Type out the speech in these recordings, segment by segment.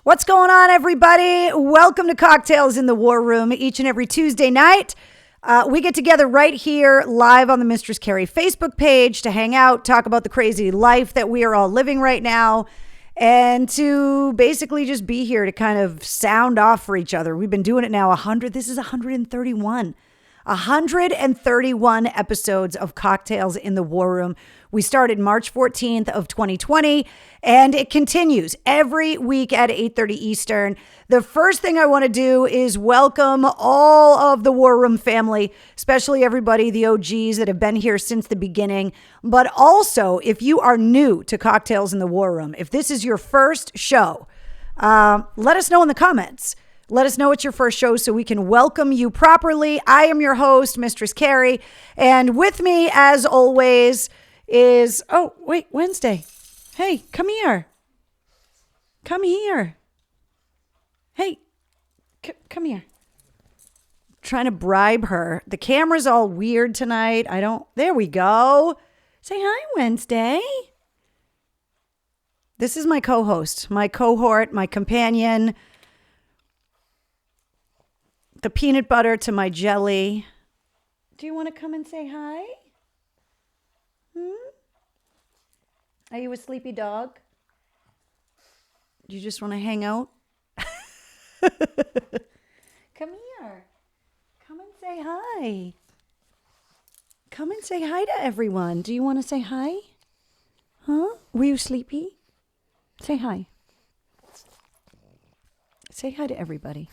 What's going on, everybody? Welcome to Cocktails in the War Room. Each and every Tuesday night, we get together right here live on the Mistress Carrie Facebook page to hang out, talk about the crazy life that we are all living right now, and to basically just be here to kind of sound off for each other. We've been doing it now 100. This is 131. 131 episodes of Cocktails in the War Room. We started March 14th of 2020, and it continues every week at 8:30 Eastern. The first thing I want to do is welcome all of the War Room family, especially everybody, the OGs that have been here since the beginning. But also, if you are new to Cocktails in the War Room, if this is your first show, let us know in the comments. Let us know it's your first show so we can welcome you properly. I am your host, Mistress Carrie. And with me, as always, is... Oh, wait, Wednesday. Hey, come here. Come here. Hey, come here. Trying to bribe her. The camera's all weird tonight. There we go. Say hi, Wednesday. This is my co-host, my cohort, my companion. The peanut butter to my jelly. Do you want to come and say hi? Are you a sleepy dog? Do you just want to hang out? Come here. Come and say hi. Come and say hi to everyone. Do you want to say hi? Huh? Were you sleepy? Say hi. Say hi to everybody.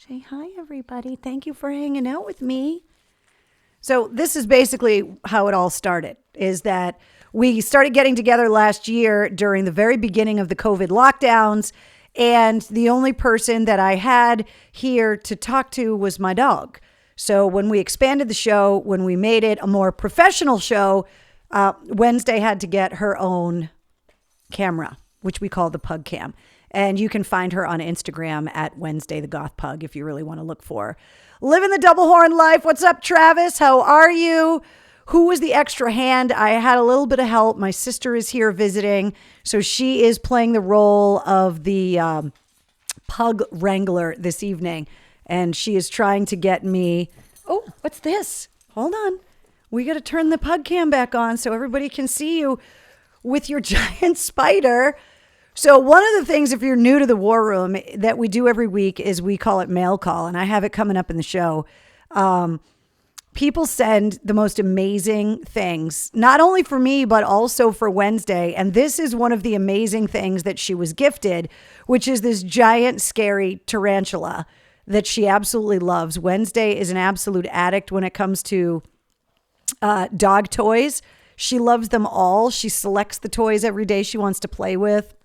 Say hi, everybody. Thank you for hanging out with me. So this is basically how it all started, is that we started getting together last year during the very beginning of the COVID lockdowns. And the only person that I had here to talk to was my dog. So when we expanded the show, when we made it a more professional show, Wednesday had to get her own camera, which we call the Pug Cam. And you can find her on Instagram at Wednesday the Goth Pug if you really want to look for her. Living the double horn life. What's up, Travis? How are you? Who was the extra hand? I had a little bit of help. My sister is here visiting. So she is playing the role of the pug wrangler this evening. And she is trying to get me... Oh, what's this? Hold on. We got to turn the Pug Cam back on so everybody can see you with your giant spider. So one of the things, if you're new to the War Room, that we do every week is we call it mail call, and I have it coming up in the show. People send the most amazing things, not only for me, but also for Wednesday. And this is one of the amazing things that she was gifted, which is this giant, scary tarantula that she absolutely loves. Wednesday is an absolute addict when it comes to dog toys. She loves them all. She selects the toys every day she wants to play with.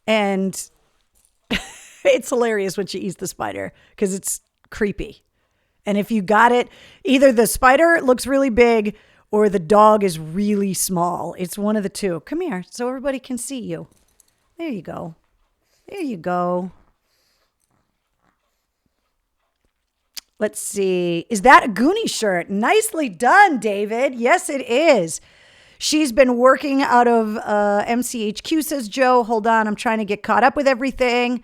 And it's hilarious when she eats the spider because it's creepy. And if you got it, either the spider looks really big or the dog is really small. It's one of the two. Come here so everybody can see you. There you go. There you go. Let's see. Is that a Goonie shirt? Nicely done, David. Yes, it is. She's been working out of MCHQ, says Joe. Hold on. I'm trying to get caught up with everything.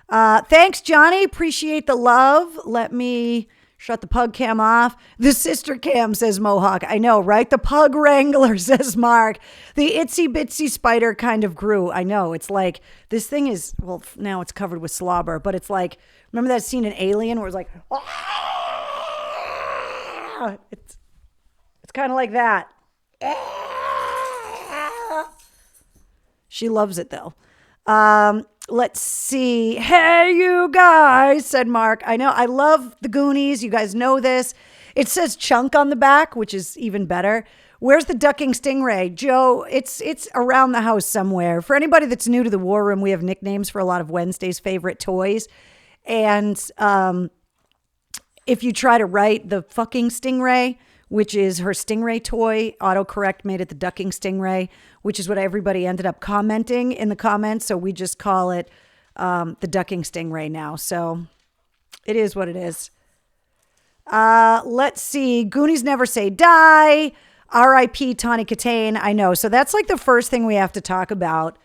Thanks, Johnny. Appreciate the love. Let me shut the Pug Cam off. The sister cam, says Mohawk. I know, right? The Pug Wrangler, says Mark. The itsy bitsy spider kind of grew. I know. It's like, this thing is, well, now it's covered with slobber, but it's like, remember that scene in Alien where it's like, ah! It's kind of like that. She loves it, though. Let's see. Hey, you guys, said Mark. I know. I love the Goonies. You guys know this. It says Chunk on the back, which is even better. Where's the ducking stingray? Joe, it's around the house somewhere. For anybody that's new to the War Room, we have nicknames for a lot of Wednesday's favorite toys. And if you try to write the fucking stingray, which is her stingray toy, autocorrect made it the ducking stingray, which is what everybody ended up commenting in the comments. So we just call it the ducking stingray now. So it is what it is. Let's see. Goonies Never Say Die. R.I.P. Tawny Katane. I know. So that's like the first thing we have to talk about.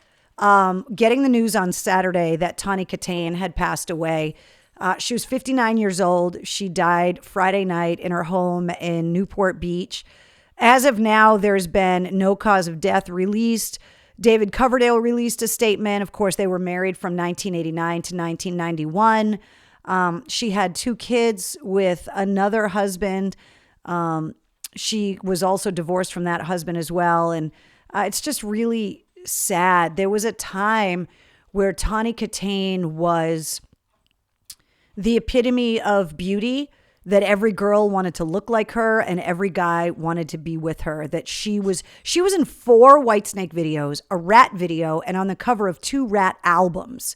Getting the news on Saturday that Tawny Katane had passed away. She was 59 years old. She died Friday night in her home in Newport Beach. As of now, there's been no cause of death released. David Coverdale released a statement. Of course, they were married from 1989 to 1991. She had 2 kids with another husband. She was also divorced from that husband as well. And it's just really sad. There was a time where Tawny Katane was the epitome of beauty, that every girl wanted to look like her and every guy wanted to be with her. That she was in 4 Whitesnake videos, a Rat video, and on the cover of 2 Rat albums.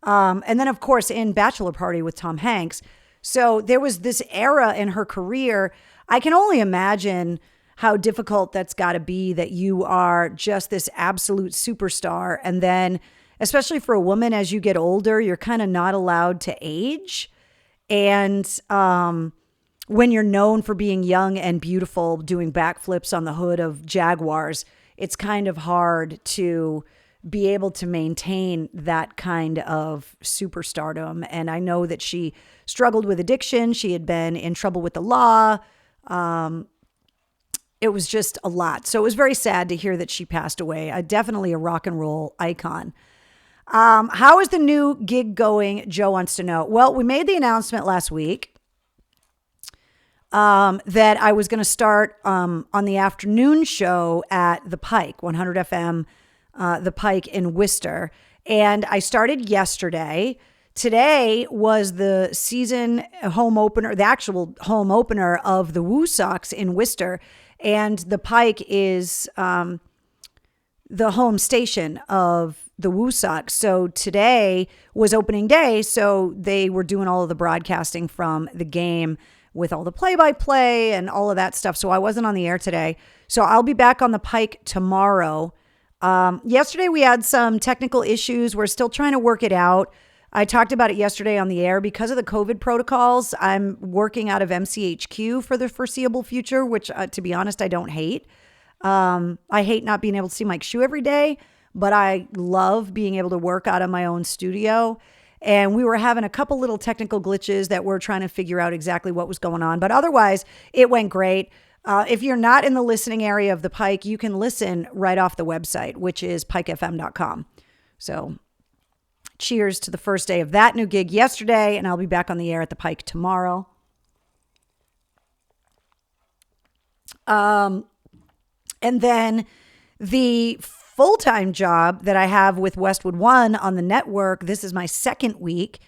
And then, of course, in Bachelor Party with Tom Hanks. So there was this era in her career. I can only imagine how difficult that's got to be, that you are just this absolute superstar. And then, especially for a woman, as you get older, you're kind of not allowed to age. And when you're known for being young and beautiful, doing backflips on the hood of Jaguars, it's kind of hard to be able to maintain that kind of superstardom. And I know that she struggled with addiction. She had been in trouble with the law. It was just a lot. So it was very sad to hear that she passed away. Definitely a rock and roll icon. How is the new gig going? Joe wants to know. Well, we made the announcement last week that I was going to start on the afternoon show at the Pike, 100 FM, the Pike in Worcester. And I started yesterday. Today was the season home opener, the actual home opener of the Woo Sox in Worcester. And the Pike is the home station of the Woo Sox. So today was opening day. So they were doing all of the broadcasting from the game with all the play-by-play and all of that stuff. So I wasn't on the air today. So I'll be back on the Pike tomorrow. Yesterday we had some technical issues. We're still trying to work it out. I talked about it yesterday on the air. Because of the COVID protocols, I'm working out of MCHQ for the foreseeable future, which to be honest, I don't hate. I hate not being able to see Mike Shue every day, but I love being able to work out of my own studio. And we were having a couple little technical glitches that we're trying to figure out exactly what was going on. But otherwise, it went great. If you're not in the listening area of the Pike, you can listen right off the website, which is pikefm.com. So cheers to the first day of that new gig yesterday. And I'll be back on the air at the Pike tomorrow. And then the full-time job that I have with Westwood One on the network, this is my second week,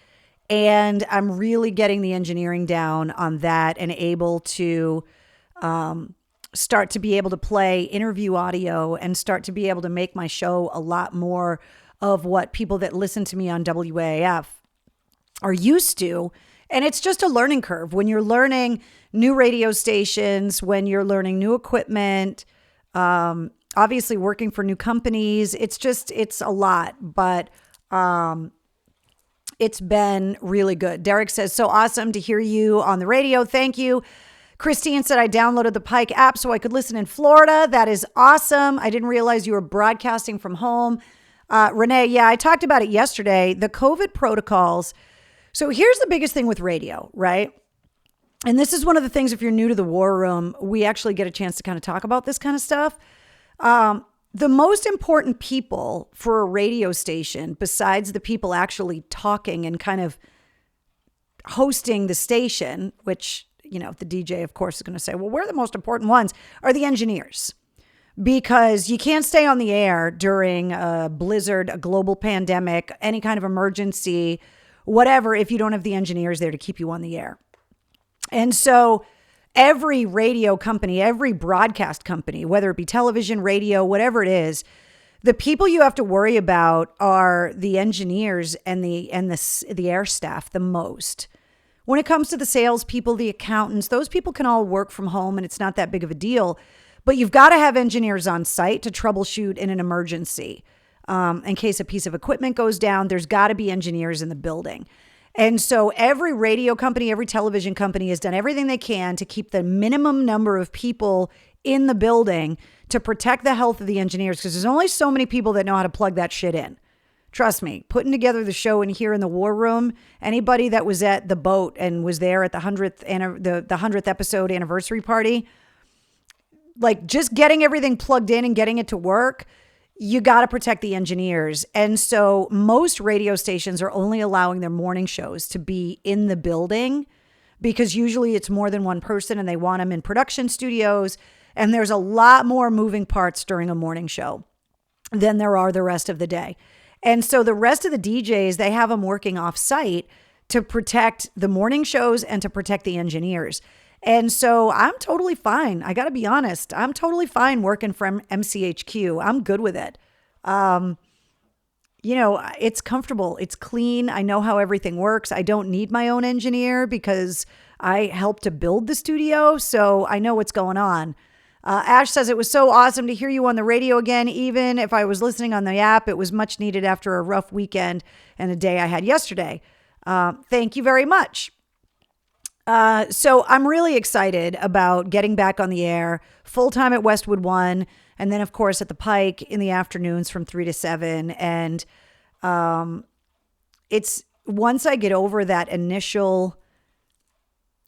and I'm really getting the engineering down on that and able to start to be able to play interview audio and start to be able to make my show a lot more of what people that listen to me on WAAF are used to. And it's just a learning curve when you're learning new radio stations, when you're learning new equipment, obviously working for new companies. It's a lot, but it's been really good. Derek says, so awesome to hear you on the radio. Thank you. Christine said, I downloaded the Pike app so I could listen in Florida. That is awesome. I didn't realize you were broadcasting from home. Renee, yeah, I talked about it yesterday. The COVID protocols. So here's the biggest thing with radio, right? And this is one of the things, if you're new to the War Room, we actually get a chance to kind of talk about this kind of stuff. The most important people for a radio station, besides the people actually talking and kind of hosting the station, which, you know, the DJ, of course, is going to say, well, we're the most important ones, are the engineers. Because you can't stay on the air during a blizzard, a global pandemic, any kind of emergency, whatever, if you don't have the engineers there to keep you on the air. And so every radio company, every broadcast company, whether it be television, radio, whatever it is, the people you have to worry about are the engineers and the air staff the most. When it comes to the salespeople, the accountants, those people can all work from home and it's not that big of a deal. But you've got to have engineers on site to troubleshoot in an emergency. In case a piece of equipment goes down, there's got to be engineers in the building. And so every radio company, every television company has done everything they can to keep the minimum number of people in the building to protect the health of the engineers, because there's only so many people that know how to plug that shit in. Trust me, putting together the show in here in the war room, anybody that was at the boat and was there at the 100th episode anniversary party, like just getting everything plugged in and getting it to work, you got to protect the engineers. And so most radio stations are only allowing their morning shows to be in the building, because usually it's more than one person and they want them in production studios. And there's a lot more moving parts during a morning show than there are the rest of the day. And so the rest of the DJs, they have them working off site to protect the morning shows and to protect the engineers. And so I'm totally fine. I got to be honest. I'm totally fine working from MCHQ. I'm good with it. It's comfortable. It's clean. I know how everything works. I don't need my own engineer because I helped to build the studio. So I know what's going on. Ash says, it was so awesome to hear you on the radio again. Even if I was listening on the app, it was much needed after a rough weekend and a day I had yesterday. Thank you very much. So I'm really excited about getting back on the air full time at Westwood One. And then of course at the Pike in the afternoons from 3 to 7. And, it's once I get over that initial,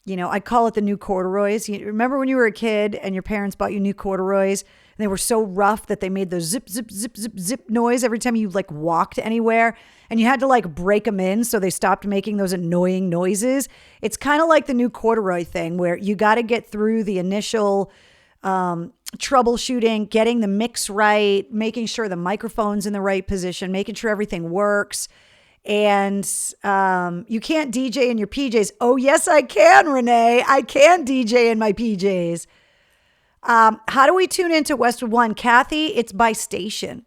I call it the new corduroys. You remember when you were a kid and your parents bought you new corduroys and they were so rough that they made the zip, zip, zip, zip, zip noise every time you like walked anywhere, and you had to like break them in so they stopped making those annoying noises. It's kind of like the new corduroy thing where you got to get through the initial troubleshooting, getting the mix right, making sure the microphone's in the right position, making sure everything works. And you can't DJ in your PJs. Oh, yes, I can, Renee. I can DJ in my PJs. How do we tune into Westwood One? Kathy, it's by station.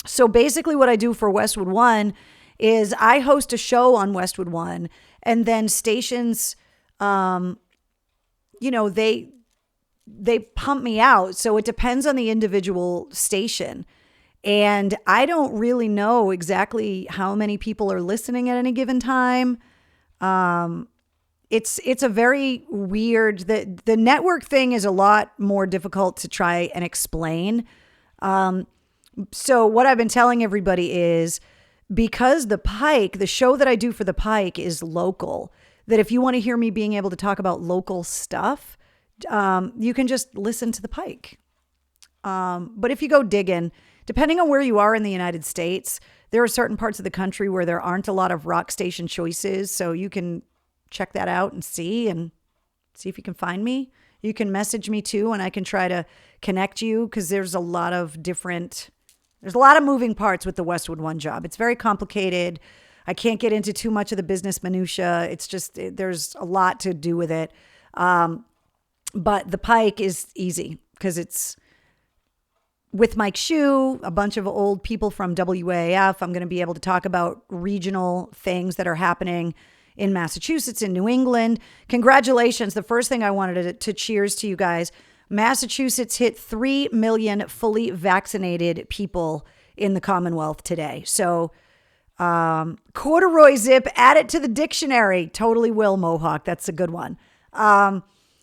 So basically what I do for Westwood One is I host a show on Westwood One, and then stations, they pump me out. So it depends on the individual station. And I don't really know exactly how many people are listening at any given time. It's a very weird, the network thing is a lot more difficult to try and explain. So what I've been telling everybody is, because the Pike, the show that I do for the Pike is local, that if you want to hear me being able to talk about local stuff, you can just listen to the Pike. But if you go digging, depending on where you are in the United States, there are certain parts of the country where there aren't a lot of rock station choices. So you can check that out and see if you can find me. You can message me too, and I can try to connect you, because there's a lot of moving parts with the Westwood One job. It's very complicated. I can't get into too much of the business minutia. It's just, there's a lot to do with it. But the Pike is easy because it's with Mike Shue, a bunch of old people from WAAF. I'm going to be able to talk about regional things that are happening in Massachusetts, in New England. Congratulations. The first thing I wanted to cheers to you guys. Massachusetts hit 3 million fully vaccinated people in the Commonwealth today. So corduroy zip, add it to the dictionary. Totally will, Mohawk. That's a good one.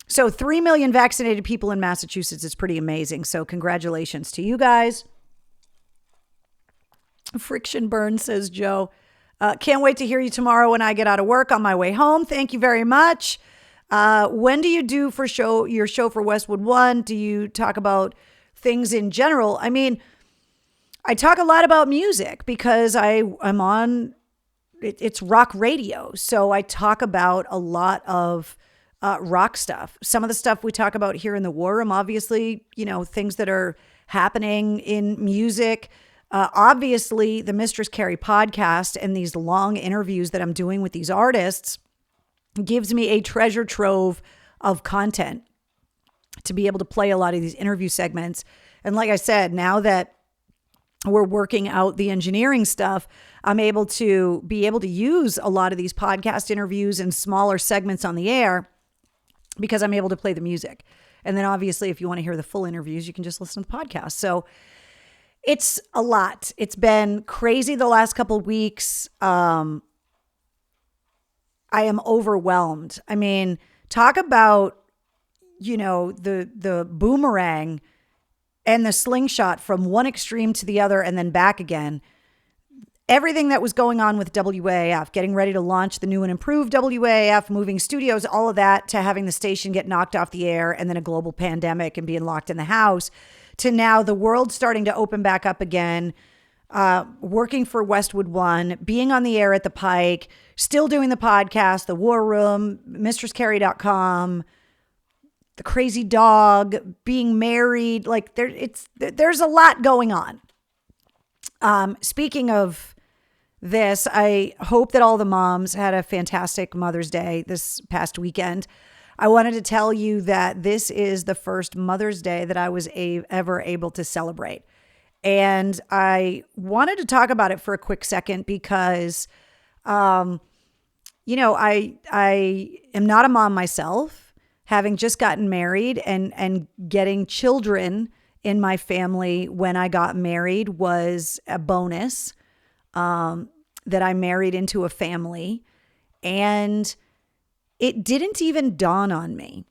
So 3 million vaccinated people in Massachusetts is pretty amazing. So congratulations to you guys. Friction burn, says Joe. Can't wait to hear you tomorrow when I get out of work on my way home. Thank you very much. When do you do your show for Westwood One? Do you talk about things in general? I mean, I talk a lot about music because I'm on, it's rock radio. So I talk about a lot of rock stuff. Some of the stuff we talk about here in the War Room, obviously, things that are happening in music. Obviously, the Mistress Carrie podcast and these long interviews that I'm doing with these artists gives me a treasure trove of content to be able to play a lot of these interview segments. And like I said, now that we're working out the engineering stuff, I'm able to use a lot of these podcast interviews and smaller segments on the air because I'm able to play the music. And then obviously, if you want to hear the full interviews, you can just listen to the podcast. So it's a lot. It's been crazy the last couple of weeks. I am overwhelmed. I mean, talk about, the boomerang and the slingshot from one extreme to the other and then back again. Everything that was going on with WAAF, getting ready to launch the new and improved WAAF, moving studios, all of that, to having the station get knocked off the air and then a global pandemic and being locked in the house, to now the world starting to open back up again, working for Westwood One, being on the air at the Pike, still doing the podcast, The War Room, mistresscarrie.com, The Crazy Dog, being married. Like there's a lot going on. Speaking of this, I hope that all the moms had a fantastic Mother's Day this past weekend. I wanted to tell you that this is the first Mother's Day that I was ever able to celebrate. And I wanted to talk about it for a quick second because, I am not a mom myself, having just gotten married and getting children in my family when I got married was a bonus, that I married into a family. And it didn't even dawn on me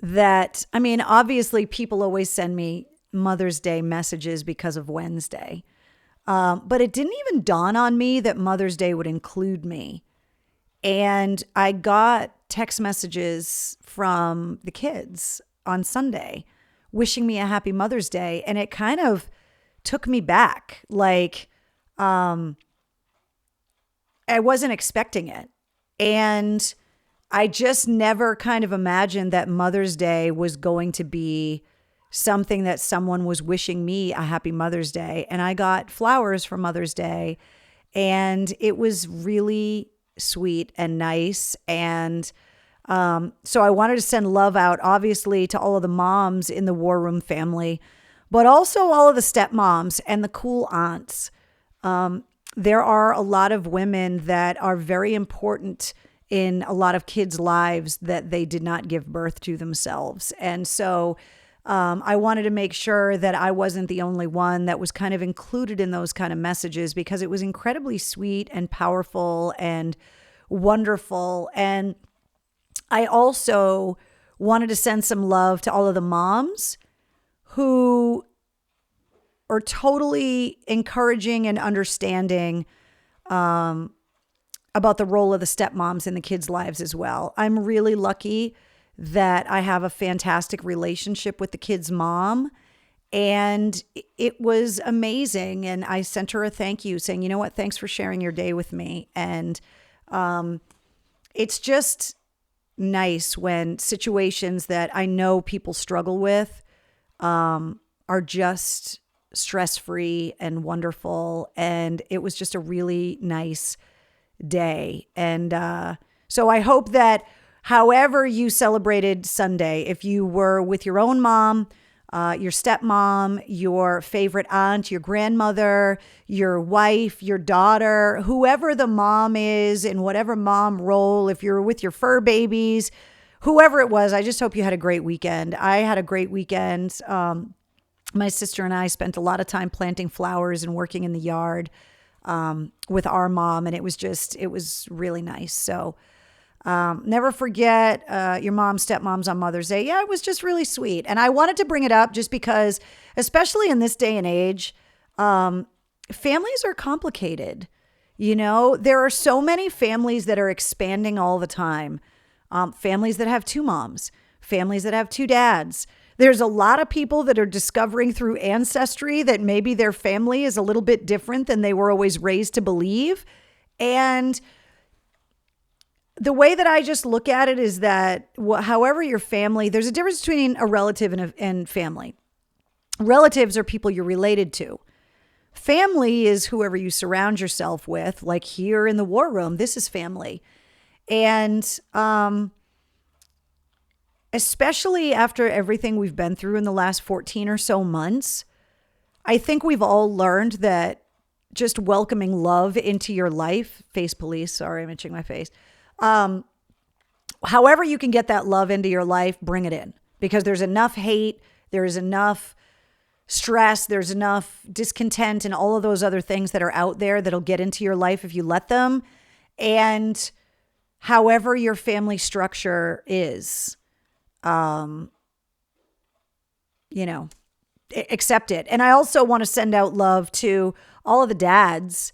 that, obviously people always send me Mother's Day messages because of Wednesday. But it didn't even dawn on me that Mother's Day would include me. And I got text messages from the kids on Sunday wishing me a happy Mother's Day. And it kind of took me back. Like, I wasn't expecting it. And I just never kind of imagined that Mother's Day was going to be something that someone was wishing me a happy Mother's Day. And I got flowers for Mother's Day. And it was really sweet and nice. And so I wanted to send love out, obviously, to all of the moms in the War Room family, but also all of the stepmoms and the cool aunts. There are a lot of women that are very important in a lot of kids' lives that they did not give birth to themselves. And so I wanted to make sure that I wasn't the only one that was kind of included in those kind of messages, because it was incredibly sweet and powerful and wonderful. And I also wanted to send some love to all of the moms who are totally encouraging and understanding about the role of the stepmoms in the kids' lives as well. I'm really lucky that I have a fantastic relationship with the kid's mom, and it was amazing. And I sent her a thank you saying, you know what, thanks for sharing your day with me. And it's just nice when situations that I know people struggle with are just stress-free and wonderful. And it was just a really nice day. And so I hope that however you celebrated Sunday, if you were with your own mom, your stepmom, your favorite aunt, your grandmother, your wife, your daughter, whoever the mom is in whatever mom role, if you're with your fur babies, whoever it was, I just hope you had a great weekend. I had a great weekend. My sister and I spent a lot of time planting flowers and working in the yard with our mom. And it was really nice. So never forget your mom, stepmoms on Mother's Day. Yeah, it was just really sweet. And I wanted to bring it up just because, especially in this day and age, families are complicated. You know, there are so many families that are expanding all the time. Families that have two moms, families that have two dads. There's a lot of people that are discovering through ancestry that maybe their family is a little bit different than they were always raised to believe. And the way that I just look at it is that however your family, there's a difference between a relative and family. Relatives are people you're related to. Family is whoever you surround yourself with. Like here in the War Room, this is family. And especially after everything we've been through in the last 14 or so months, I think we've all learned that just welcoming love into your life, face police, sorry, I'm itching my face. However you can get that love into your life, bring it in, because there's enough hate, there's enough stress, there's enough discontent and all of those other things that are out there that'll get into your life if you let them. And however your family structure is, accept it. And I also want to send out love to all of the dads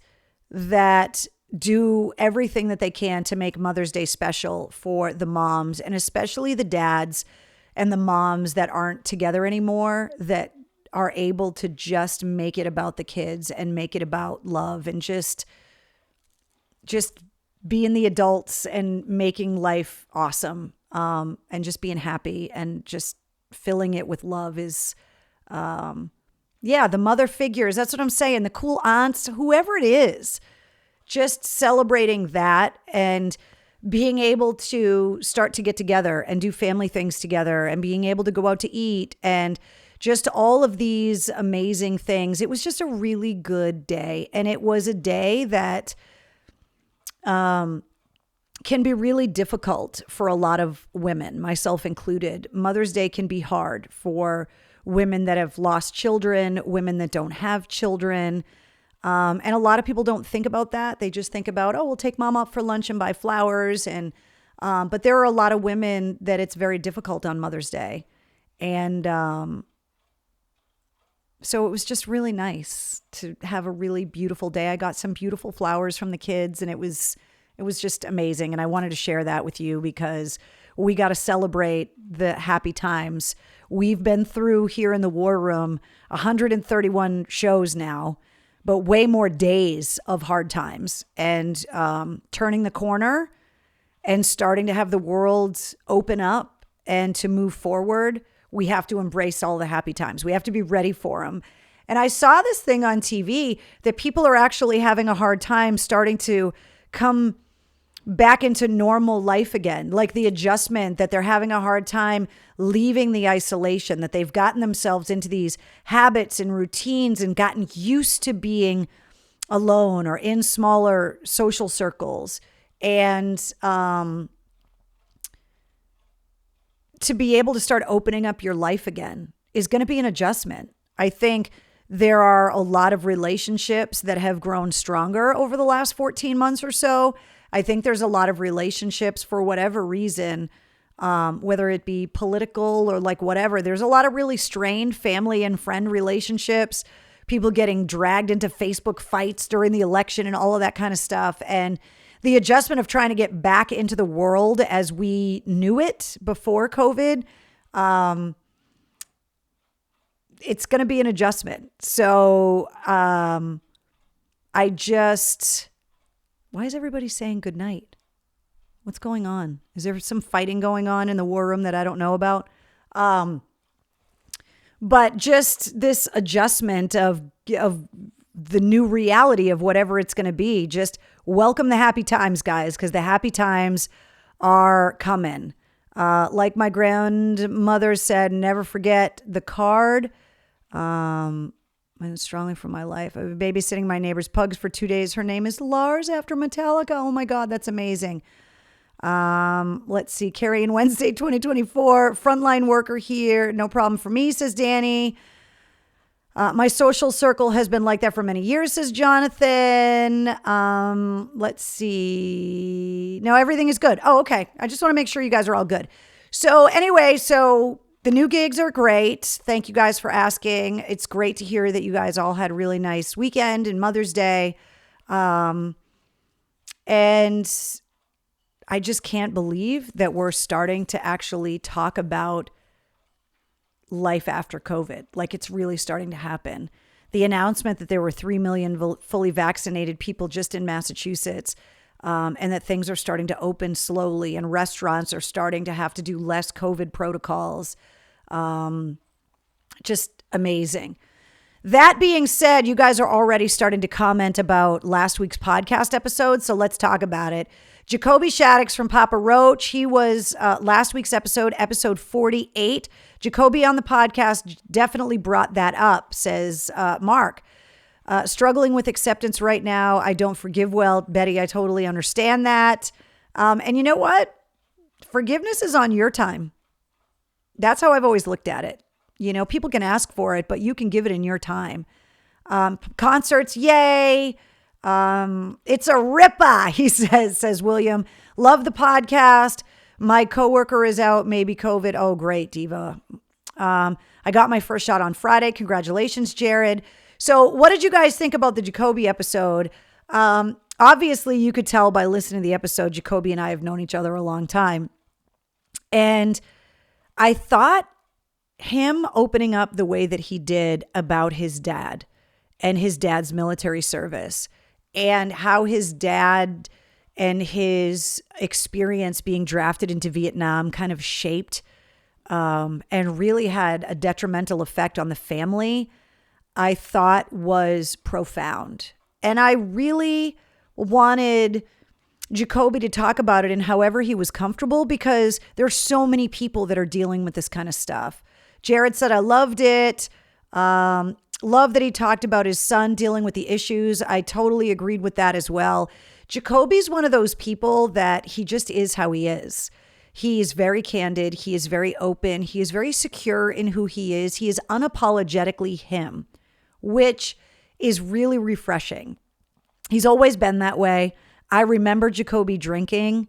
that do everything that they can to make Mother's Day special for the moms, and especially the dads and the moms that aren't together anymore, that are able to just make it about the kids and make it about love and just being the adults and making life awesome, and just being happy and just filling it with love is, the mother figures. That's what I'm saying. The cool aunts, whoever it is, just celebrating that and being able to start to get together and do family things together and being able to go out to eat and just all of these amazing things. It was just a really good day. And it was a day that can be really difficult for a lot of women, myself included. Mother's Day can be hard for women that have lost children, women that don't have children. And a lot of people don't think about that. They just think about, we'll take mom out for lunch and buy flowers. But there are a lot of women that it's very difficult on Mother's Day. And so it was just really nice to have a really beautiful day. I got some beautiful flowers from the kids, and it was just amazing. And I wanted to share that with you because we got to celebrate the happy times. We've been through here in the War Room 131 shows now, but way more days of hard times, and turning the corner and starting to have the world open up and to move forward. We have to embrace all the happy times. We have to be ready for them. And I saw this thing on TV that people are actually having a hard time starting to come back into normal life again, like the adjustment, that they're having a hard time leaving the isolation, that they've gotten themselves into these habits and routines and gotten used to being alone or in smaller social circles. And to be able to start opening up your life again is going to be an adjustment. I think there are a lot of relationships that have grown stronger over the last 14 months or so. I think there's a lot of relationships, for whatever reason, whether it be political or like whatever, there's a lot of really strained family and friend relationships, people getting dragged into Facebook fights during the election and all of that kind of stuff. And the adjustment of trying to get back into the world as we knew it before COVID, it's going to be an adjustment. So why is everybody saying good night? What's going on? Is there some fighting going on in the War Room that I don't know about? But just this adjustment of the new reality of whatever it's going to be. Just welcome the happy times, guys, because the happy times are coming. Like my grandmother said, never forget the card. And strongly for my life. I've been babysitting my neighbor's pugs for 2 days. Her name is Lars after Metallica. Oh my God, that's amazing. Let's see. Carrie in Wednesday, 2024. Frontline worker here. No problem for me, says Danny. My social circle has been like that for many years, says Jonathan. Let's see. No, everything is good. Oh, okay. I just want to make sure you guys are all good. So anyway, the new gigs are great. Thank you guys for asking. It's great to hear that you guys all had a really nice weekend and Mother's Day. And I just can't believe that we're starting to actually talk about life after COVID. Like, it's really starting to happen. The announcement that there were 3 million fully vaccinated people just in Massachusetts, and that things are starting to open slowly and restaurants are starting to have to do less COVID protocols. Just amazing. That being said, you guys are already starting to comment about last week's podcast episode, so let's talk about it. Jacoby Shaddix from Papa Roach, he was last week's episode 48. Jacoby on the podcast definitely brought that up, says Mark. Struggling with acceptance right now. I don't forgive well. Betty, I totally understand that. And you know what? Forgiveness is on your time. That's how I've always looked at it. You know, people can ask for it, but you can give it in your time. Concerts, yay. It's a ripper, he says William. Love the podcast. My coworker is out, maybe COVID. Oh, great, Diva. I got my first shot on Friday. Congratulations, Jared. So what did you guys think about the Jacoby episode? Obviously, you could tell by listening to the episode, Jacoby and I have known each other a long time. And I thought him opening up the way that he did about his dad and his dad's military service and how his dad and his experience being drafted into Vietnam kind of shaped and really had a detrimental effect on the family, I thought was profound. And I really wanted Jacoby to talk about it in however he was comfortable, because there's so many people that are dealing with this kind of stuff. Jared said, I loved it. Love that he talked about his son dealing with the issues. I totally agreed with that as well. Jacoby's one of those people that he just is how he is. He is very candid. He is very open. He is very secure in who he is. He is unapologetically him, which is really refreshing. He's always been that way. I remember Jacoby drinking.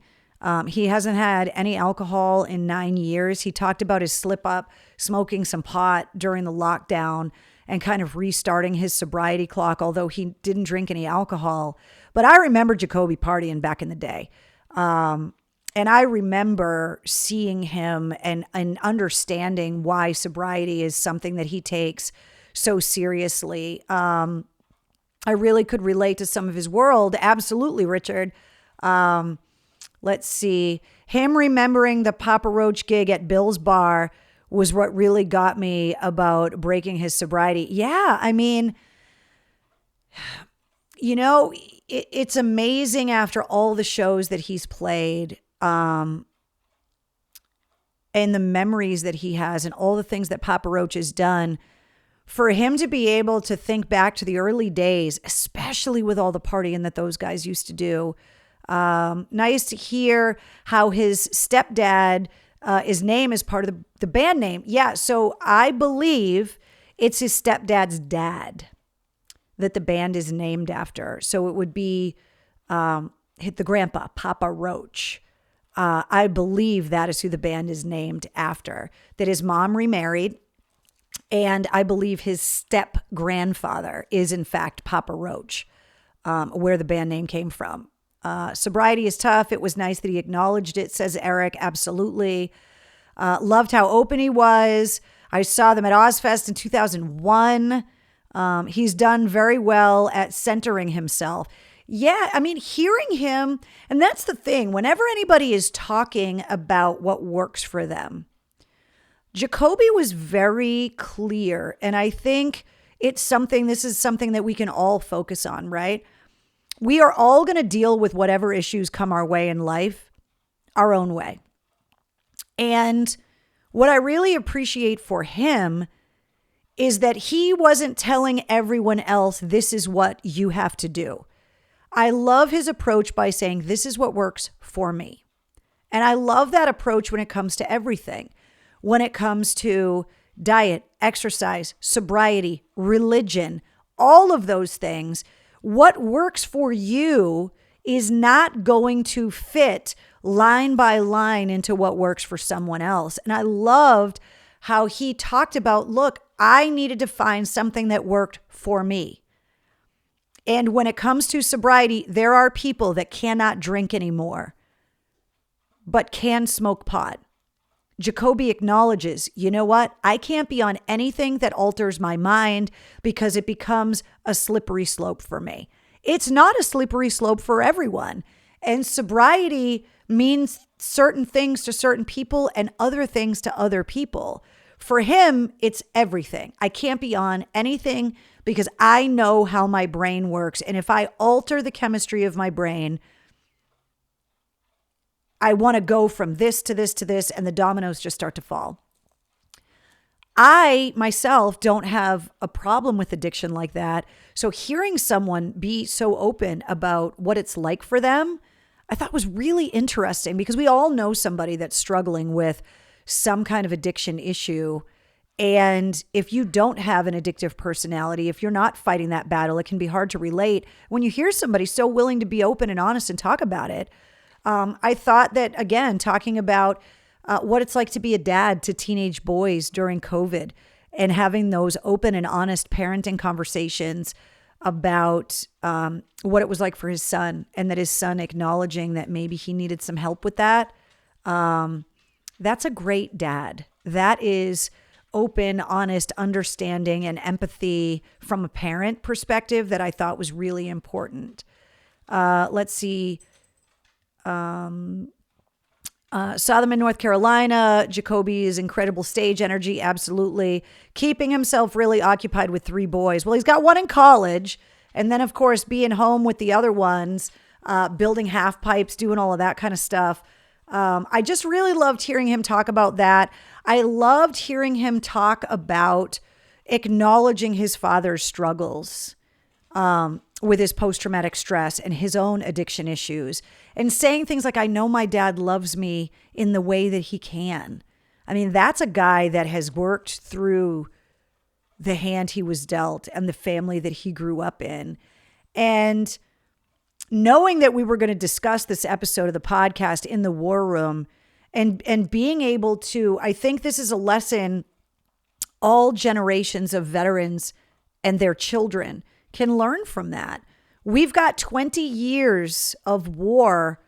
He hasn't had any alcohol in 9 years. He talked about his slip up, smoking some pot during the lockdown and kind of restarting his sobriety clock, although he didn't drink any alcohol. But I remember Jacoby partying back in the day. And I remember seeing him and understanding why sobriety is something that he takes so seriously. I really could relate to some of his world. Absolutely, Richard. Let's see. Him remembering the Papa Roach gig at Bill's Bar was what really got me about breaking his sobriety. Yeah, I mean, you know, it's amazing after all the shows that he's played and the memories that he has and all the things that Papa Roach has done, for him to be able to think back to the early days, especially with all the partying that those guys used to do. Nice to hear how his stepdad, his name is part of the band name. Yeah, so I believe it's his stepdad's dad that the band is named after. So it would be the grandpa, Papa Roach. I believe that is who the band is named after, that his mom remarried. And I believe his step grandfather is in fact Papa Roach, where the band name came from. Sobriety is tough. It was nice that he acknowledged it, says Eric. Absolutely. Loved how open he was. I saw them at Ozfest in 2001. He's done very well at centering himself. Yeah, I mean, hearing him, and that's the thing, whenever anybody is talking about what works for them, Jacoby was very clear. And I think this is something that we can all focus on, right? We are all going to deal with whatever issues come our way in life, our own way. And what I really appreciate for him is that he wasn't telling everyone else, this is what you have to do. I love his approach by saying, this is what works for me. And I love that approach when it comes to everything. When it comes to diet, exercise, sobriety, religion, all of those things, what works for you is not going to fit line by line into what works for someone else. And I loved how he talked about, look, I needed to find something that worked for me. And when it comes to sobriety, there are people that cannot drink anymore, but can smoke pot. Jacoby acknowledges, you know what? I can't be on anything that alters my mind because it becomes a slippery slope for me. It's not a slippery slope for everyone. And sobriety means certain things to certain people and other things to other people. For him, it's everything. I can't be on anything because I know how my brain works. And if I alter the chemistry of my brain, I want to go from this to this to this, and the dominoes just start to fall. I myself don't have a problem with addiction like that. So hearing someone be so open about what it's like for them, I thought was really interesting, because we all know somebody that's struggling with some kind of addiction issue. And if you don't have an addictive personality, if you're not fighting that battle, it can be hard to relate. When you hear somebody so willing to be open and honest and talk about it, I thought that, again, talking about what it's like to be a dad to teenage boys during COVID and having those open and honest parenting conversations about what it was like for his son, and that his son acknowledging that maybe he needed some help with that. That's a great dad. That is open, honest, understanding, and empathy from a parent perspective that I thought was really important. Let's see. Saw them in North Carolina. Jacoby's incredible stage energy. Absolutely. Keeping himself really occupied with 3 boys. Well, he's got one in college. And then, of course, being home with the other ones, building half pipes, doing all of that kind of stuff. I just really loved hearing him talk about that. I loved hearing him talk about acknowledging his father's struggles with his post-traumatic stress and his own addiction issues, and saying things like, I know my dad loves me in the way that he can. I mean, that's a guy that has worked through the hand he was dealt and the family that he grew up in. And knowing that we were going to discuss this episode of the podcast in the war room, and being able to, I think this is a lesson all generations of veterans and their children can learn from that. We've got 20 years of war,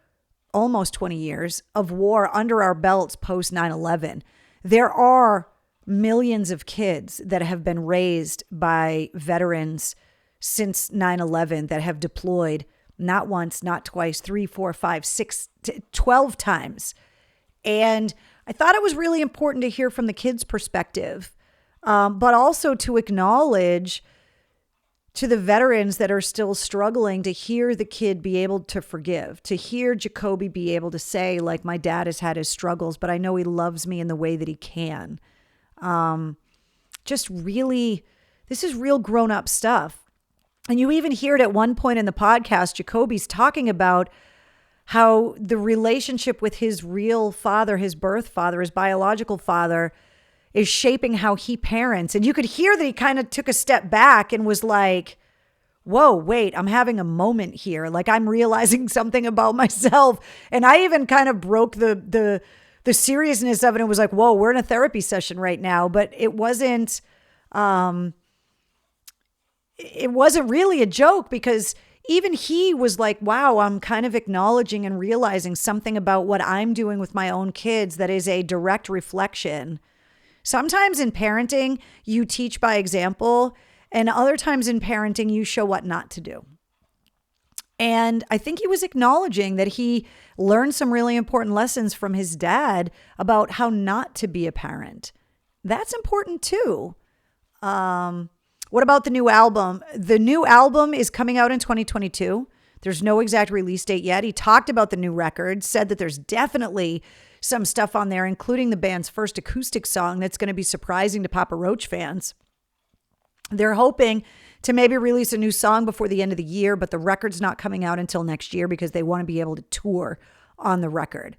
almost 20 years of war under our belts post 9/11. There are millions of kids that have been raised by veterans since 9/11 that have deployed not once, not twice, 3, 4, 5, 6, 12 times. And I thought it was really important to hear from the kids' perspective, but also to acknowledge to the veterans that are still struggling, to hear the kid be able to forgive, to hear Jacoby be able to say, like, my dad has had his struggles, but I know he loves me in the way that he can. Just really, this is real grown-up stuff. And you even hear it at one point in the podcast, Jacoby's talking about how the relationship with his real father, his birth father, his biological father, is shaping how he parents. And you could hear that he kind of took a step back and was like, whoa, wait, I'm having a moment here. Like, I'm realizing something about myself. And I even kind of broke the seriousness of it and was like, whoa, we're in a therapy session right now. But it wasn't really a joke, because even he was like, wow, I'm kind of acknowledging and realizing something about what I'm doing with my own kids that is a direct reflection. Sometimes in parenting, you teach by example, and other times in parenting, you show what not to do. And I think he was acknowledging that he learned some really important lessons from his dad about how not to be a parent. That's important too. What about the new album? The new album is coming out in 2022. There's no exact release date yet. He talked about the new record, said that there's definitely some stuff on there, including the band's first acoustic song that's going to be surprising to Papa Roach fans. They're hoping to maybe release a new song before the end of the year, but the record's not coming out until next year because they want to be able to tour on the record.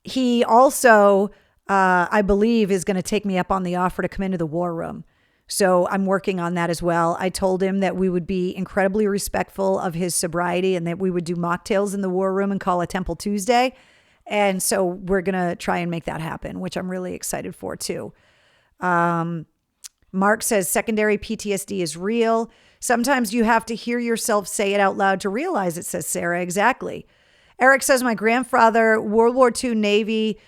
He also, I believe, is going to take me up on the offer to come into the war room. So I'm working on that as well. I told him that we would be incredibly respectful of his sobriety and that we would do mocktails in the war room and call it Temple Tuesday. And so we're going to try and make that happen, which I'm really excited for too. Mark says secondary PTSD is real. Sometimes you have to hear yourself say it out loud to realize it, says Sarah. Exactly. Eric says, my grandfather, World War II Navy,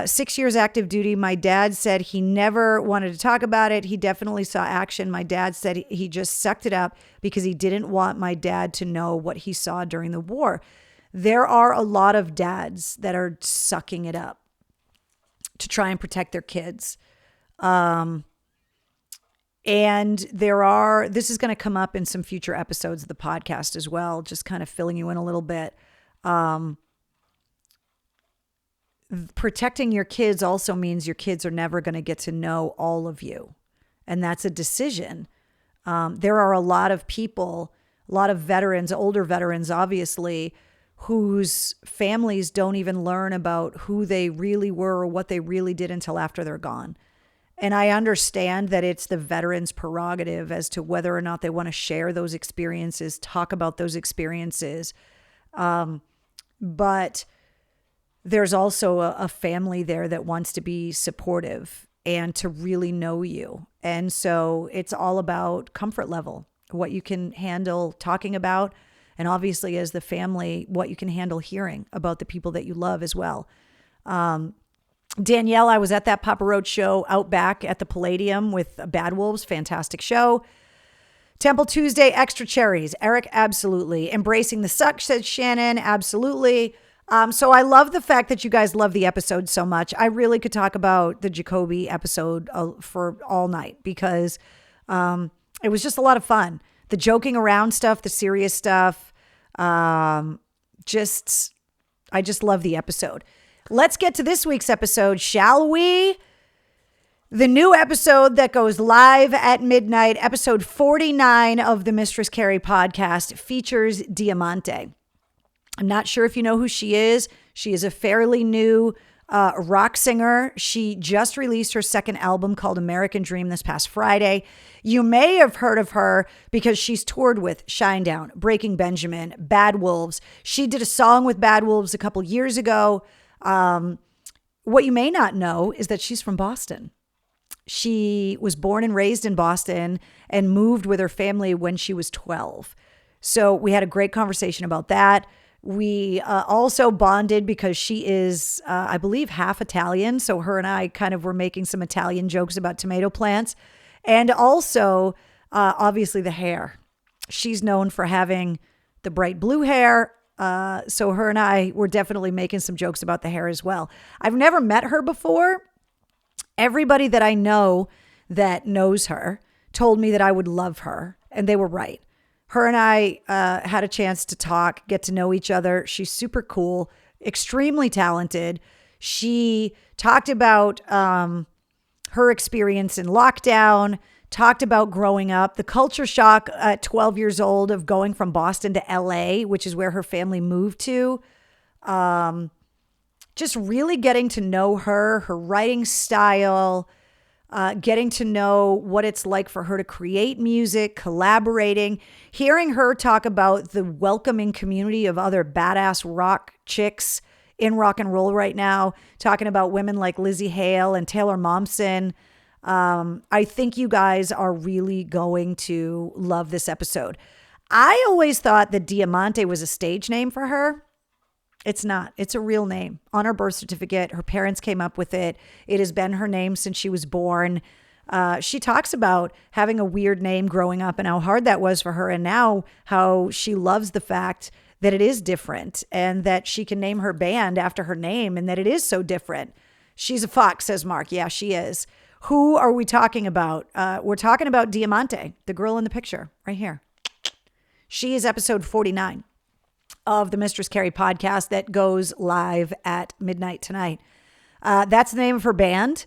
6 years active duty. My dad said he never wanted to talk about it. He definitely saw action. My dad said he just sucked it up because he didn't want my dad to know what he saw during the war. There are a lot of dads that are sucking it up to try and protect their kids. And this is going to come up in some future episodes of the podcast as well, just kind of filling you in a little bit. Protecting your kids also means your kids are never going to get to know all of you. And that's a decision. There are a lot of people, a lot of veterans, older veterans, obviously, whose families don't even learn about who they really were or what they really did until after they're gone. And I understand that it's the veterans' prerogative as to whether or not they want to share those experiences, talk about those experiences. But there's also a family there that wants to be supportive and to really know you. And so it's all about comfort level, what you can handle talking about. And obviously, as the family, what you can handle hearing about the people that you love as well. Danielle, I was at that Papa Roach show out back at the Palladium with Bad Wolves. Fantastic show. Temple Tuesday, extra cherries. Eric, absolutely. Embracing the suck, says Shannon. Absolutely. So I love the fact that you guys love the episode so much. I really could talk about the Jacoby episode for all night because it was just a lot of fun. The joking around stuff, the serious stuff. I just love the episode. Let's get to this week's episode, shall we? The new episode that goes live at midnight, episode 49 of the Mistress Carrie podcast, features Diamante. I'm not sure if you know who she is. She is a fairly new rock singer. She just released her second album called American Dream this past Friday. You may have heard of her because she's toured with Shinedown, Breaking Benjamin, Bad Wolves. She did a song with Bad Wolves a couple years ago. What you may not know is that she's from Boston. She was born and raised in Boston and moved with her family when she was 12. So we had a great conversation about that. We also bonded because she is, I believe, half Italian. So her and I kind of were making some Italian jokes about tomato plants. And also, obviously, the hair. She's known for having the bright blue hair. So her and I were definitely making some jokes about the hair as well. I've never met her before. Everybody that I know that knows her told me that I would love her, and they were right. Her and I had a chance to talk, get to know each other. She's super cool, extremely talented. She talked about her experience in lockdown, talked about growing up, the culture shock at 12 years old of going from Boston to LA, which is where her family moved to. Just really getting to know her writing style, getting to know what it's like for her to create music, collaborating, hearing her talk about the welcoming community of other badass rock chicks in rock and roll right now, talking about women like Lizzie Hale and Taylor Momsen. I think you guys are really going to love this episode. I always thought that Diamante was a stage name for her. It's not. It's a real name. On her birth certificate, her parents came up with it. It has been her name since she was born. She talks about having a weird name growing up and how hard that was for her, and now how she loves the fact that it is different and that she can name her band after her name and that it is so different. She's a fox, says Mark. Yeah, she is. Who are we talking about? We're talking about Diamante, the girl in the picture right here. She is episode 49 of the Mistress Carrie podcast that goes live at midnight tonight. That's the name of her band.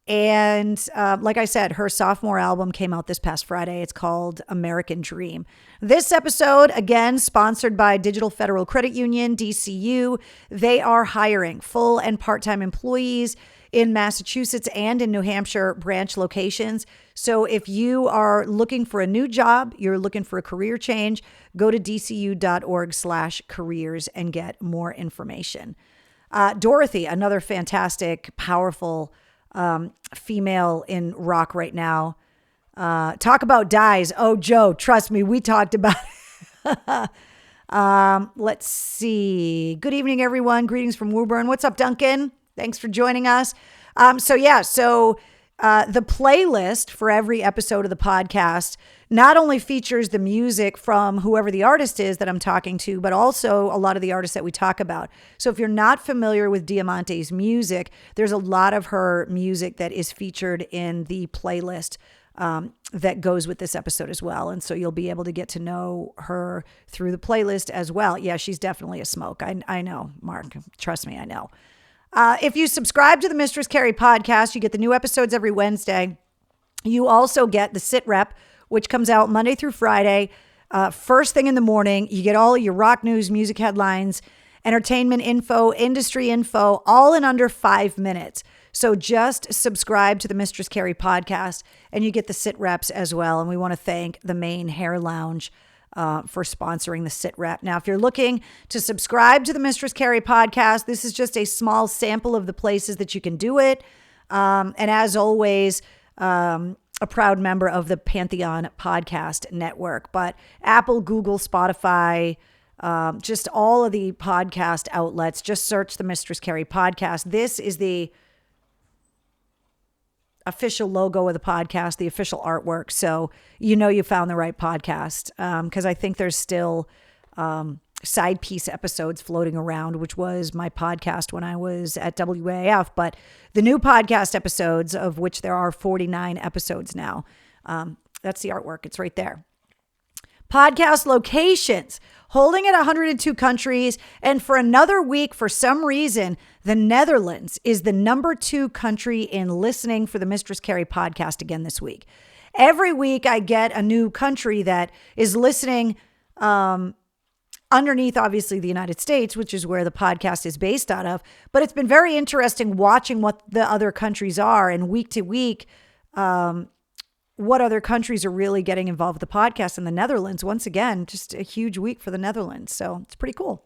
And like I said, her sophomore album came out this past Friday. It's called American Dream. This episode, again, sponsored by Digital Federal Credit Union, DCU. They are hiring full and part-time employees in Massachusetts and in New Hampshire branch locations. So if you are looking for a new job, you're looking for a career change, go to dcu.org/careers and get more information. Dorothy, another fantastic, powerful female in rock right now. Talk about dies. Oh, Joe, trust me, we talked about it. Let's see. Good evening, everyone. Greetings from Woburn. What's up, Duncan? Thanks for joining us. So the playlist for every episode of the podcast not only features the music from whoever the artist is that I'm talking to, but also a lot of the artists that we talk about. So if you're not familiar with Diamante's music, there's a lot of her music that is featured in the playlist that goes with this episode as well. And so you'll be able to get to know her through the playlist as well. Yeah, she's definitely a smoke. I know, Mark. Trust me, I know. If you subscribe to the Mistress Carrie podcast, you get the new episodes every Wednesday. You also get the Sit Rep, which comes out Monday through Friday, first thing in the morning. You get all your rock news, music headlines, entertainment info, industry info, all in under 5 minutes. So just subscribe to the Mistress Carrie podcast and you get the Sit Reps as well. And we want to thank the Maine Hair Lounge for sponsoring the Sit Rep. Now, if you're looking to subscribe to the Mistress Carrie podcast, this is just a small sample of the places that you can do it. And as always, a proud member of the Pantheon Podcast Network. But Apple, Google, Spotify, just all of the podcast outlets, just search the Mistress Carrie podcast. This is the official logo of the podcast, the official artwork. So you know you found the right podcast, because I think there's still side piece episodes floating around, which was my podcast when I was at WAF. But the new podcast episodes, of which there are 49 episodes now, that's the artwork. It's right there. Podcast locations, holding at 102 countries. And for another week, for some reason, the Netherlands is the number 2 country in listening for the Mistress Carrie podcast again this week. Every week I get a new country that is listening underneath, obviously, the United States, which is where the podcast is based out of. But it's been very interesting watching what the other countries are, and week to week, what other countries are really getting involved with the podcast. In the Netherlands, once again, just a huge week for the Netherlands. So it's pretty cool.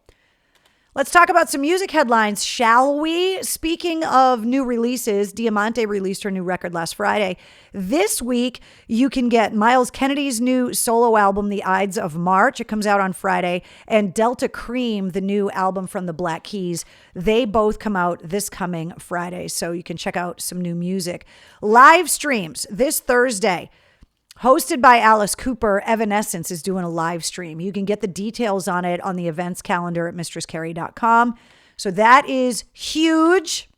Let's talk about some music headlines, shall we? Speaking of new releases, Diamante released her new record last Friday. This week, you can get Miles Kennedy's new solo album, The Ides of March. It comes out on Friday. And Delta Cream, the new album from the Black Keys. They both come out this coming Friday. So you can check out some new music. Live streams this Thursday. Hosted by Alice Cooper, Evanescence is doing a live stream. You can get the details on it on the events calendar at mistresscarrie.com. So that is huge.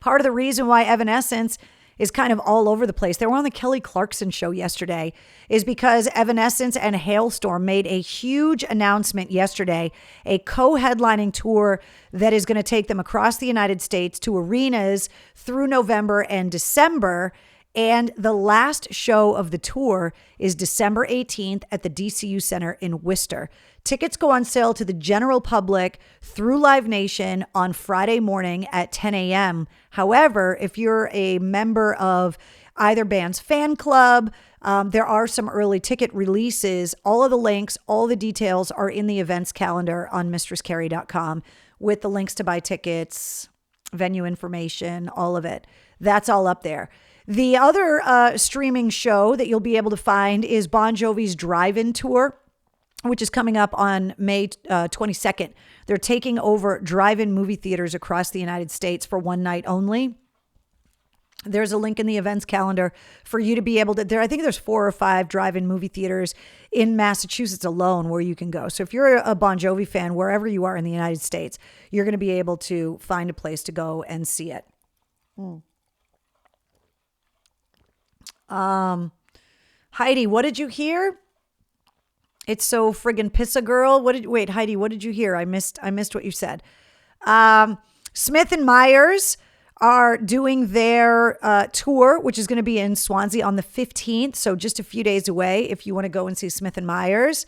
Part of the reason why Evanescence is kind of all over the place. They were on the Kelly Clarkson show yesterday is because Evanescence and Hailstorm made a huge announcement yesterday, a co-headlining tour that is going to take them across the United States to arenas through November and December. And the last show of the tour is December 18th at the DCU Center in Worcester. Tickets go on sale to the general public through Live Nation on Friday morning at 10 a.m. However, if you're a member of either band's fan club, there are some early ticket releases. All of the links, all the details are in the events calendar on mistresscarrie.com with the links to buy tickets, venue information, all of it. That's all up there. The other streaming show that you'll be able to find is Bon Jovi's Drive-In Tour, which is coming up on May 22nd. They're taking over drive-in movie theaters across the United States for one night only. There's a link in the events calendar for you to be able to, I think there's 4 or 5 drive-in movie theaters in Massachusetts alone where you can go. So if you're a Bon Jovi fan, wherever you are in the United States, you're going to be able to find a place to go and see it. Heidi, what did you hear? It's so friggin' pissa girl. Wait, Heidi, what did you hear? I missed what you said. Smith and Myers are doing their tour, which is going to be in Swansea on the 15th. So just a few days away if you want to go and see Smith and Myers.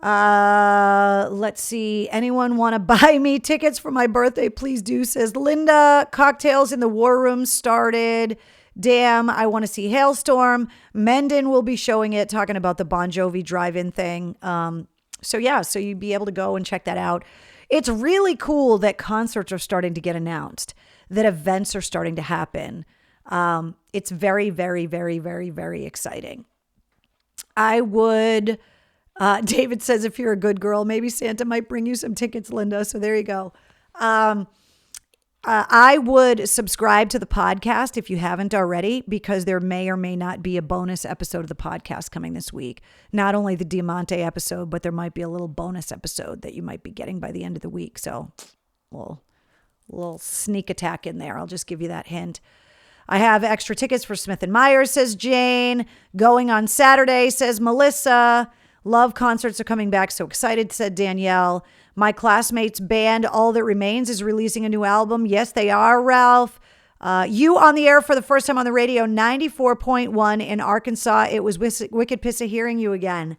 Let's see. Anyone want to buy me tickets for my birthday? Please do, says Linda. Cocktails in the War Room started. Damn, I want to see Hailstorm. Mendon will be showing it, talking about the Bon Jovi drive-in thing. So you'd be able to go and check that out. It's really cool that concerts are starting to get announced, that events are starting to happen. It's very, very, very, very, very exciting. I would, David says, if you're a good girl, maybe Santa might bring you some tickets, Linda. So there you go. I would subscribe to the podcast if you haven't already, because there may or may not be a bonus episode of the podcast coming this week. Not only the Diamante episode, but there might be a little bonus episode that you might be getting by the end of the week. So little sneak attack in there. I'll just give you that hint. I have extra tickets for Smith and Myers, says Jane. Going on Saturday, says Melissa. Love concerts are coming back. So excited, said Danielle. My classmates' band, All That Remains, is releasing a new album. Yes, they are, Ralph. You on the air for the first time on the radio, 94.1 in Arkansas. It was wicked pissa hearing you again.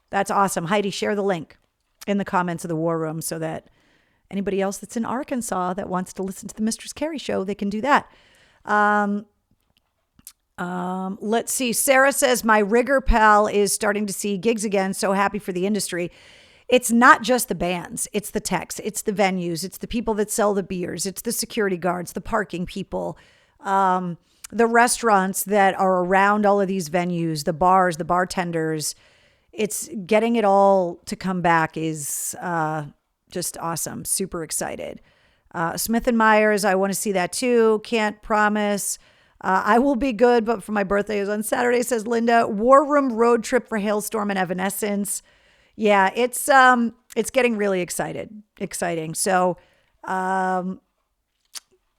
That's awesome. Heidi, share the link in the comments of the War Room so that anybody else that's in Arkansas that wants to listen to the Mistress Carrie show, they can do that. Let's see. Sarah says, my rigger pal is starting to see gigs again. So happy for the industry. It's not just the bands. It's the techs. It's the venues. It's the people that sell the beers. It's the security guards, the parking people, the restaurants that are around all of these venues, the bars, the bartenders. It's getting it all to come back is just awesome. Super excited. Smith and Myers, I want to see that too. Can't promise. I will be good, but for my birthday is on Saturday, says Linda. War Room road trip for Hailstorm and Evanescence. Yeah, it's getting really exciting. So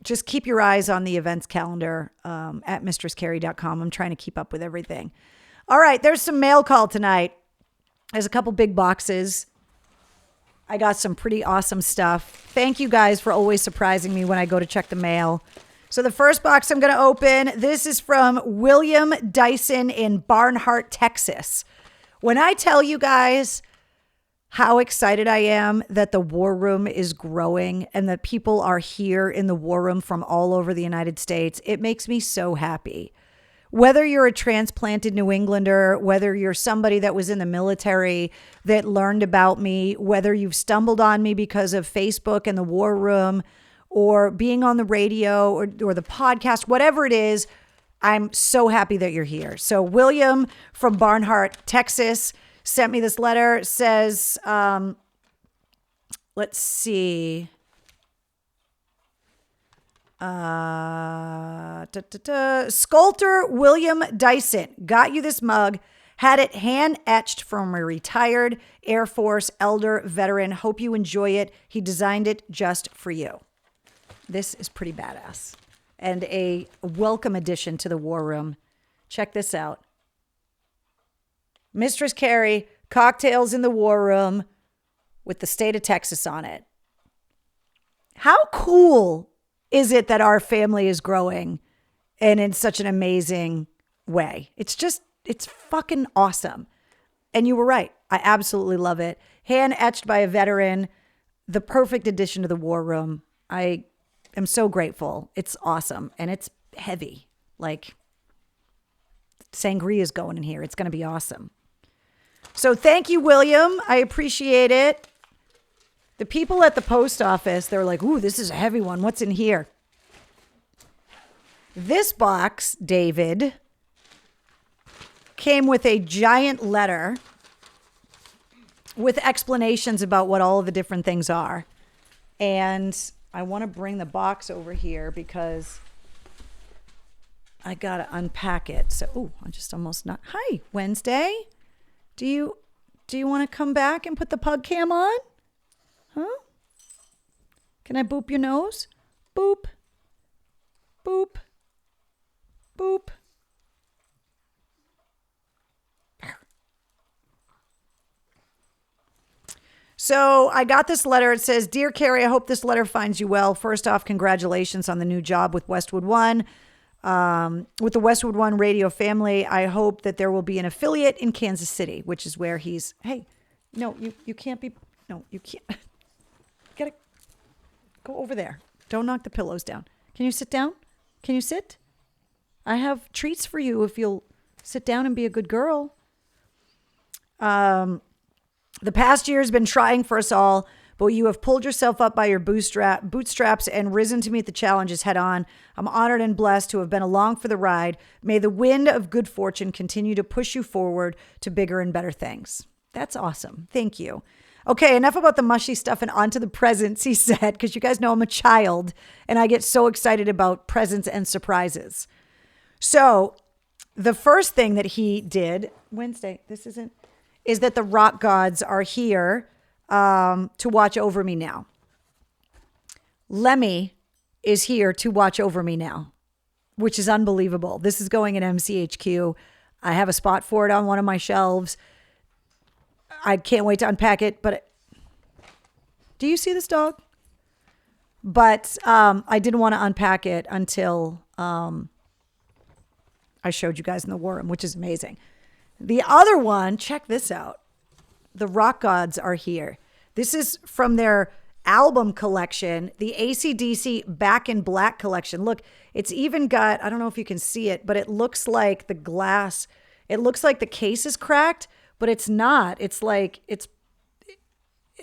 just keep your eyes on the events calendar at mistresscarrie.com. I'm trying to keep up with everything. All right, there's some mail call tonight. There's a couple big boxes. I got some pretty awesome stuff. Thank you guys for always surprising me when I go to check the mail. So the first box I'm going to open, this is from William Dyson in Barnhart, Texas. When I tell you guys how excited I am that the War Room is growing and that people are here in the War Room from all over the United States, it makes me so happy. Whether you're a transplanted New Englander, whether you're somebody that was in the military that learned about me, whether you've stumbled on me because of Facebook and the War Room or being on the radio or the podcast, whatever it is, I'm so happy that you're here. So William from Barnhart, Texas, sent me this letter. It says, let's see. Sculptor William Dyson got you this mug. Had it hand etched from a retired Air Force elder veteran. Hope you enjoy it. He designed it just for you. This is pretty badass and a welcome addition to the War Room. Check this out. Mistress Carrie, cocktails in the War Room with the state of Texas on it. How cool is it that our family is growing and in such an amazing way? It's fucking awesome. And you were right. I absolutely love it. Hand etched by a veteran, the perfect addition to the War Room. I am so grateful. It's awesome. And it's heavy. Like sangria is going in here. It's going to be awesome. So thank you, William. I appreciate it. The people at the post office, they're like, ooh, this is a heavy one. What's in here? This box, David, came with a giant letter with explanations about what all of the different things are. And I want to bring the box over here because I got to unpack it. So, ooh, I'm just almost not. Hi, Wednesday. Do you want to come back and put the pug cam on? Huh? Can I boop your nose? Boop. Boop. Boop. So I got this letter. It says, Dear Carrie, I hope this letter finds you well. First off, congratulations on the new job with Westwood One. With the Westwood One radio family, I hope that there will be an affiliate in Kansas City, which is where he's, hey, no, you can't be, no, you can't. Gotta go over there. Don't knock the pillows down. Can you sit down? Can you sit? I have treats for you if you'll sit down and be a good girl. The past year has been trying for us all, but you have pulled yourself up by your bootstraps and risen to meet the challenges head on. I'm honored and blessed to have been along for the ride. May the wind of good fortune continue to push you forward to bigger and better things. That's awesome. Thank you. Okay, enough about the mushy stuff and on to the presents, he said, because you guys know I'm a child and I get so excited about presents and surprises. So the first thing that he did, Wednesday, is that the rock gods are here to watch over me now. Lemmy is here to watch over me now, which is unbelievable. This is going in MCHQ. I have a spot for it on one of my shelves. I can't wait to unpack it, but do you see this dog? But I didn't want to unpack it until I showed you guys in the War Room, which is amazing. The other one, check this out. The rock gods are here. This is from their album collection, the AC/DC Back in Black collection. Look, it's even got, I don't know if you can see it, but it looks like the glass, it looks like the case is cracked, but it's not. It's like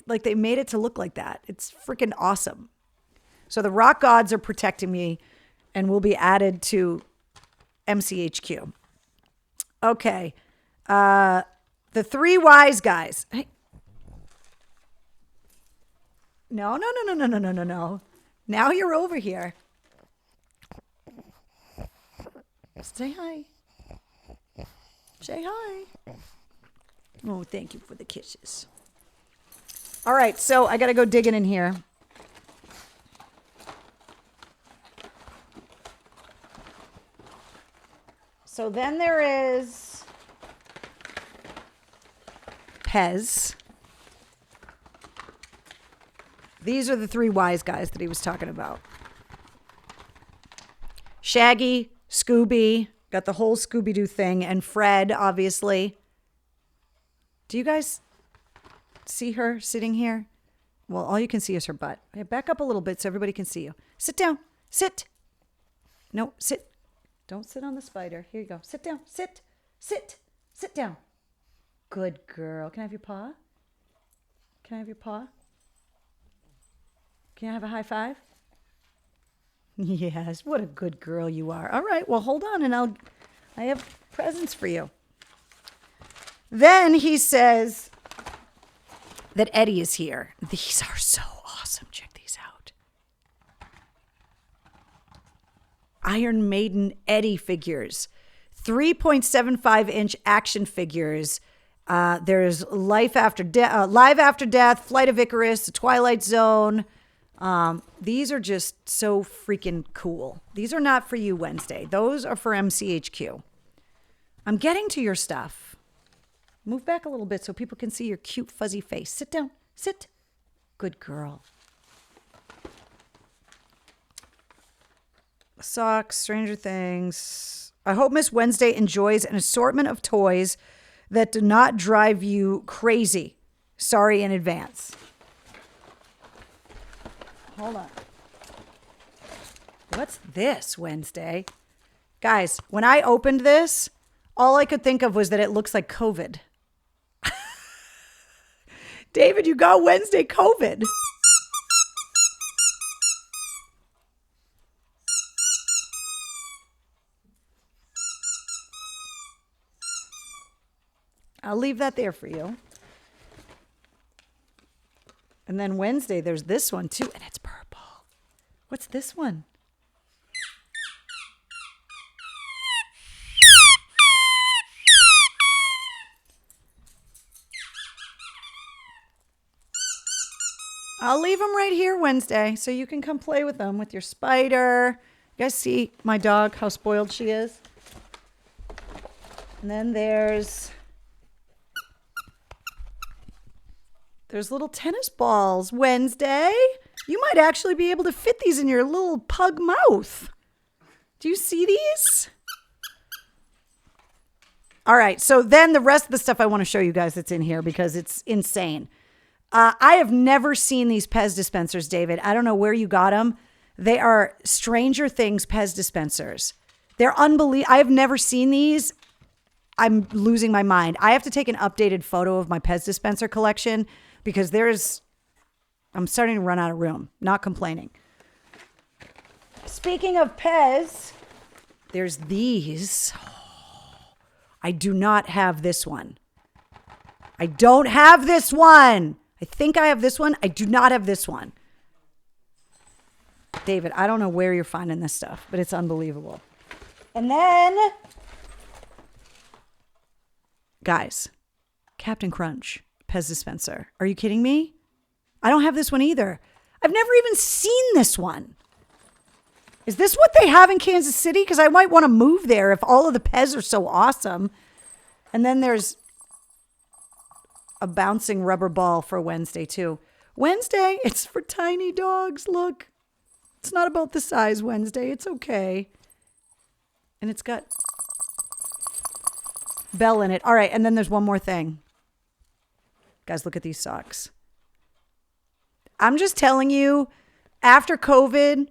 they made it to look like that. It's freaking awesome. So the rock gods are protecting me and will be added to MCHQ. Okay. The three wise guys. Hey. No. Now you're over here. Say hi. Say hi. Oh, thank you for the kisses. All right, so I got to go digging in here. So then there is Pez. These are the three wise guys that he was talking about. Shaggy, Scooby, got the whole Scooby-Doo thing, and Fred, obviously. Do you guys see her sitting here? Well, all you can see is her butt. Okay, back up a little bit so everybody can see you. Sit down. Sit. No, sit. Don't sit on the spider. Here you go. Sit down. Sit. Sit. Sit down. Good girl. Can I have your paw? Can I have your paw? Can I have a high five? Yes. What a good girl you are. All right. Well, hold on, and I have presents for you. Then he says that Eddie is here. These are so awesome. Check these out. Iron Maiden Eddie figures. 3.75-inch action figures. There's Live After Death, Flight of Icarus, The Twilight Zone. These are just so freaking cool. These are not for you, Wednesday. Those are for MCHQ. I'm getting to your stuff. Move back a little bit so people can see your cute, fuzzy face. Sit down. Sit. Good girl. Socks, Stranger Things. I hope Miss Wednesday enjoys an assortment of toys that do not drive you crazy. Sorry in advance. Hold on. What's this, Wednesday? Guys, when I opened this, all I could think of was that it looks like COVID. David, you got Wednesday COVID. I'll leave that there for you. And then Wednesday, there's this one too, and it's purple. What's this one? I'll leave them right here Wednesday so you can come play with them with your spider. You guys see my dog, how spoiled she is? And then there's little tennis balls, Wednesday. You might actually be able to fit these in your little pug mouth. Do you see these? All right, so then the rest of the stuff I want to show you guys that's in here because it's insane. I have never seen these Pez dispensers, David. I don't know where you got them. They are Stranger Things Pez dispensers. They're unbelievable. I have never seen these. I'm losing my mind. I have to take an updated photo of my Pez dispenser collection because I'm starting to run out of room. Not complaining. Speaking of Pez, there's these. I do not have this one. I don't have this one. I think I have this one. I do not have this one. David, I don't know where you're finding this stuff, but it's unbelievable. And then, guys, Captain Crunch, Pez dispenser. Are you kidding me? I don't have this one either. I've never even seen this one. Is this what they have in Kansas City? Because I might want to move there if all of the Pez are so awesome. And then there's a bouncing rubber ball for Wednesday too. Wednesday, it's for tiny dogs. Look, it's not about the size, Wednesday. It's okay. And it's got Belle in it. All right, and then there's one more thing. Guys, look at these socks. I'm just telling you, after COVID,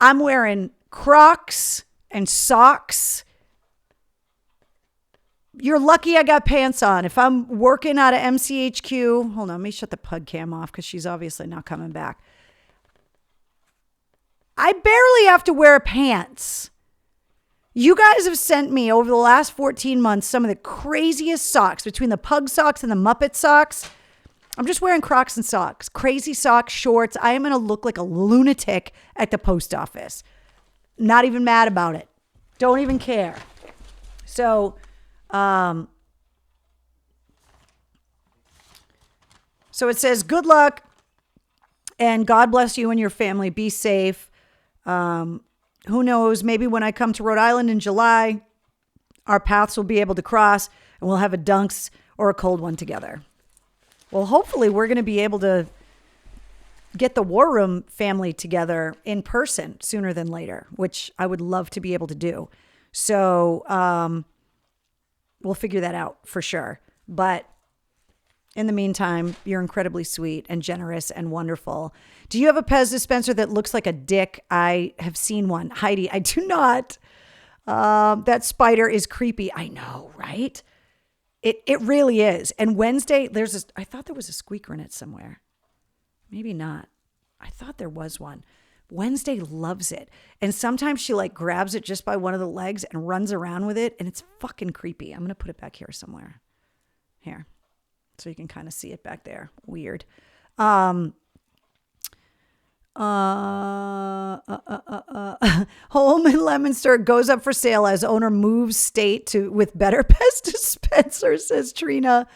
I'm wearing Crocs and socks. You're lucky I got pants on. If I'm working out of MCHQ, hold on, let me shut the pug cam off because she's obviously not coming back. I barely have to wear pants. You guys have sent me over the last 14 months some of the craziest socks, between the pug socks and the Muppet socks. I'm just wearing Crocs and socks, crazy socks, shorts. I am going to look like a lunatic at the post office. Not even mad about it. Don't even care. So, it says, good luck and God bless you and your family. Be safe. Who knows? Maybe when I come to Rhode Island in July, our paths will be able to cross and we'll have a Dunks or a cold one together. Well, hopefully we're going to be able to get the War Room family together in person sooner than later, which I would love to be able to do. So, we'll figure that out for sure. But in the meantime, you're incredibly sweet and generous and wonderful. Do you have a Pez dispenser that looks like a dick? I have seen one. Heidi, I do not. That spider is creepy. I know, right? It really is. And Wednesday, I thought there was a squeaker in it somewhere. Maybe not. I thought there was one. Wednesday loves it. And sometimes she like grabs it just by one of the legs and runs around with it. And it's fucking creepy. I'm going to put it back here somewhere. Here. So you can kind of see it back there. Weird. Home in Leominster goes up for sale as owner moves state with better pest dispenser, says Trina.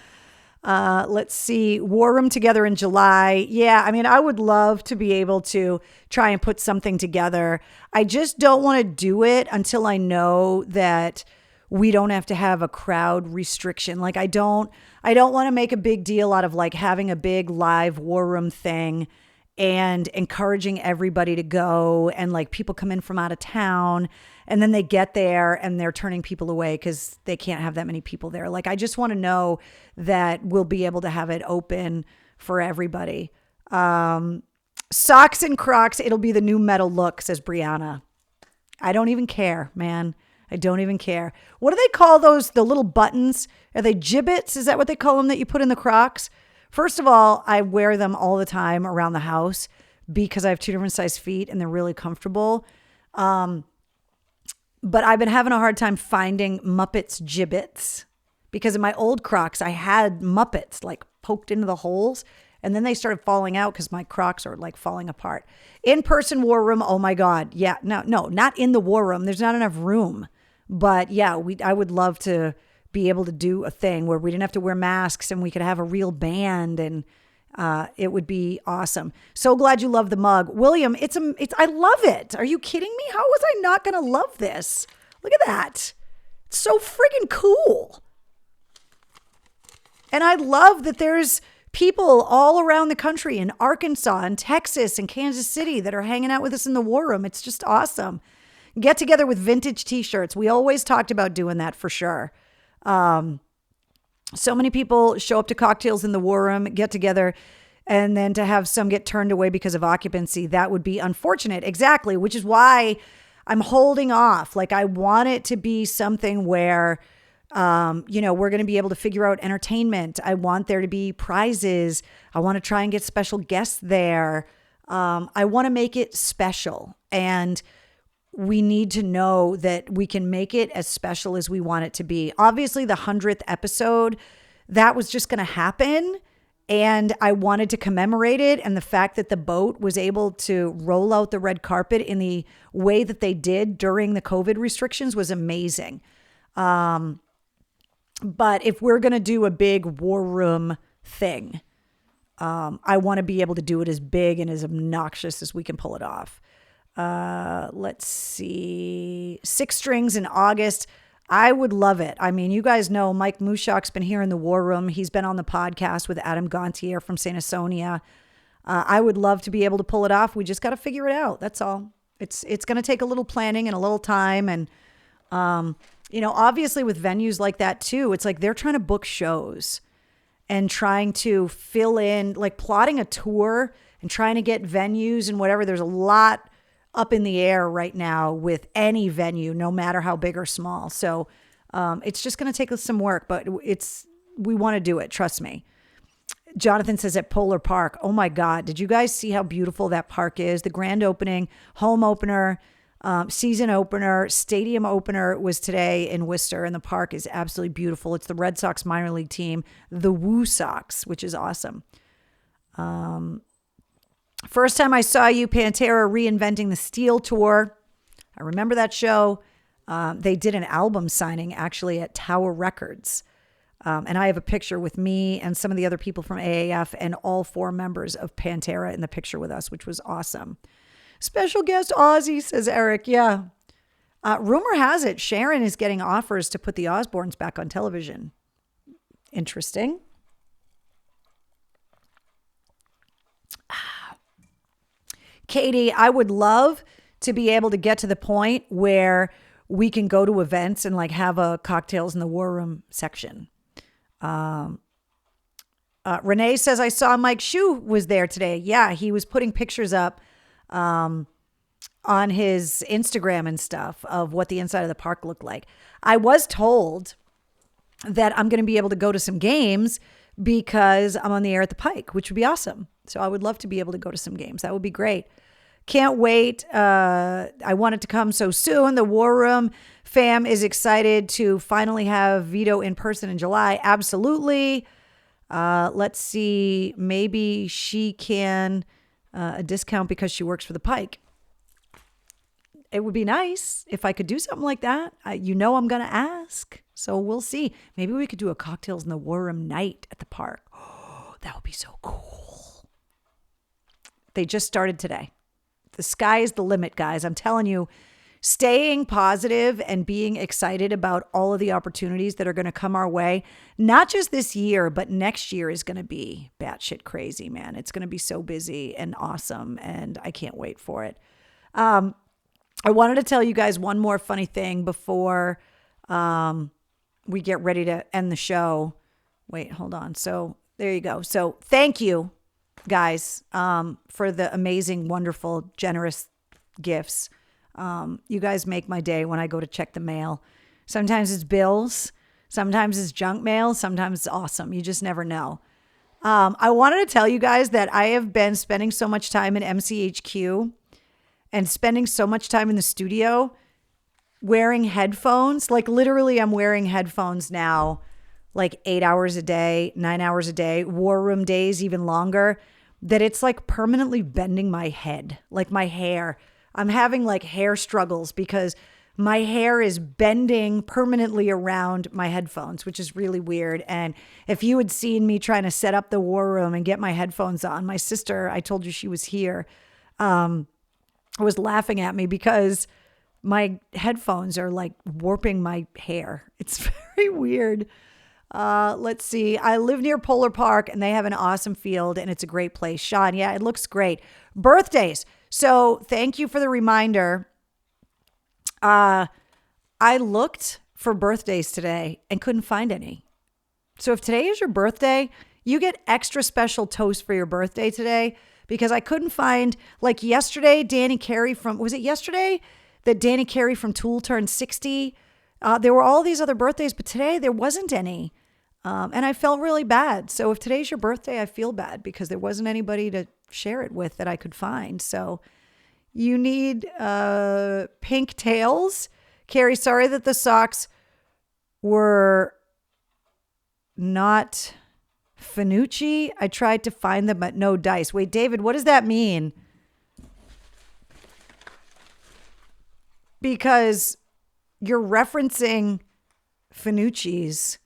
Let's see. War Room together in July. Yeah, I mean, I would love to be able to try and put something together. I just don't want to do it until I know that we don't have to have a crowd restriction. Like I don't want to make a big deal out of like having a big live War Room thing and encouraging everybody to go, and like people come in from out of town and then they get there and they're turning people away because they can't have that many people there. Like, I just want to know that we'll be able to have it open for everybody. Socks and Crocs, it'll be the new metal look, says Brianna. I don't even care, man. I don't even care. What do they call those? The little buttons? Are they gibbets? Is that what they call them that you put in the Crocs? First of all, I wear them all the time around the house because I have two different size feet and they're really comfortable. But I've been having a hard time finding Muppets gibbets because in my old Crocs, I had Muppets like poked into the holes and then they started falling out because my Crocs are like falling apart. In-person War Room. Oh my God. Yeah. No, not in the War Room. There's not enough room. But yeah, I would love to be able to do a thing where we didn't have to wear masks and we could have a real band, and it would be awesome. So glad you love the mug. William, I love it. Are you kidding me? How was I not going to love this? Look at that. It's so friggin' cool. And I love that there's people all around the country in Arkansas and Texas and Kansas City that are hanging out with us in the War Room. It's just awesome. Get together with vintage t-shirts. We always talked about doing that for sure. So many people show up to cocktails in the War Room, get together, and then to have some get turned away because of occupancy, that would be unfortunate. Exactly. Which is why I'm holding off. Like, I want it to be something where, we're going to be able to figure out entertainment. I want there to be prizes. I want to try and get special guests there. I want to make it special, and we need to know that we can make it as special as we want it to be. Obviously, the 100th episode, that was just going to happen. And I wanted to commemorate it. And the fact that the boat was able to roll out the red carpet in the way that they did during the COVID restrictions was amazing. But if we're going to do a big War Room thing, I want to be able to do it as big and as obnoxious as we can pull it off. Let's see. 6 strings in August. I would love it. I mean, you guys know Mike Mushak's been here in the War Room. He's been on the podcast with Adam Gontier from St. Asonia. I would love to be able to pull it off. We just got to figure it out. That's all. It's going to take a little planning and a little time. And, obviously with venues like that too, it's like they're trying to book shows. and trying to fill in, like plotting a tour and trying to get venues and whatever. There's a lot up in the air right now with any venue, no matter how big or small. So it's just going to take us some work, but we want to do it. Trust me. Jonathan says at Polar Park, oh my God, did you guys see how beautiful that park is? The grand opening, home opener, season opener, stadium opener was today in Worcester, and the park is absolutely beautiful. It's the Red Sox minor league team, the Woo Sox, which is awesome. First time I saw you, Pantera reinventing the Steel tour. I remember that show. They did an album signing actually at Tower Records. And I have a picture with me and some of the other people from AAF and all 4 members of Pantera in the picture with us, which was awesome. Special guest Ozzy, says Eric. Yeah. Rumor has it Sharon is getting offers to put the Osbournes back on television. Interesting. Katie, I would love to be able to get to the point where we can go to events and like have a cocktails in the war room section. Renee says, I saw Mike Shue was there today. Yeah, he was putting pictures up on his Instagram and stuff of what the inside of the park looked like. I was told that I'm going to be able to go to some games because I'm on the air at the Pike, which would be awesome. So I would love to be able to go to some games. That would be great. Can't wait. I want it to come so soon. The War Room fam is excited to finally have Vito in person in July. Absolutely. Let's see. Maybe she can a discount because she works for the Pike. It would be nice if I could do something like that. I'm going to ask. So we'll see. Maybe we could do a cocktails in the War Room night at the park. Oh, that would be so cool. They just started today. The sky is the limit, guys. I'm telling you, staying positive and being excited about all of the opportunities that are going to come our way, not just this year, but next year is going to be batshit crazy, man. It's going to be so busy and awesome, and I can't wait for it. I wanted to tell you guys one more funny thing before we get ready to end the show. Wait, hold on. So there you go. So thank you, guys, for the amazing, wonderful, generous gifts. You guys make my day when I go to check the mail. Sometimes it's bills. Sometimes it's junk mail. Sometimes it's awesome. You just never know. I wanted to tell you guys that I have been spending so much time in MCHQ and spending so much time in the studio wearing headphones. Like literally I'm wearing headphones now, like 8 hours a day, 9 hours a day, War Room days, even longer, that it's like permanently bending my head, like my hair. I'm having like hair struggles because my hair is bending permanently around my headphones, which is really weird. And if you had seen me trying to set up the War Room and get my headphones on, my sister, I told you she was here, was laughing at me because my headphones are like warping my hair. It's very weird. Let's see. I live near Polar Park and they have an awesome field and it's a great place. Sean, yeah, it looks great. Birthdays. So thank you for the reminder. I looked for birthdays today and couldn't find any. So if today is your birthday, you get extra special toast for your birthday today because I couldn't find, like yesterday, Danny Carey was it yesterday that Danny Carey from Tool turned 60? There were all these other birthdays, but today there wasn't any. And I felt really bad. So if today's your birthday, I feel bad because there wasn't anybody to share it with that I could find. So you need pink tails. Carrie, sorry that the socks were not Finucci. I tried to find them, but no dice. Wait, David, what does that mean? Because you're referencing Finucci's,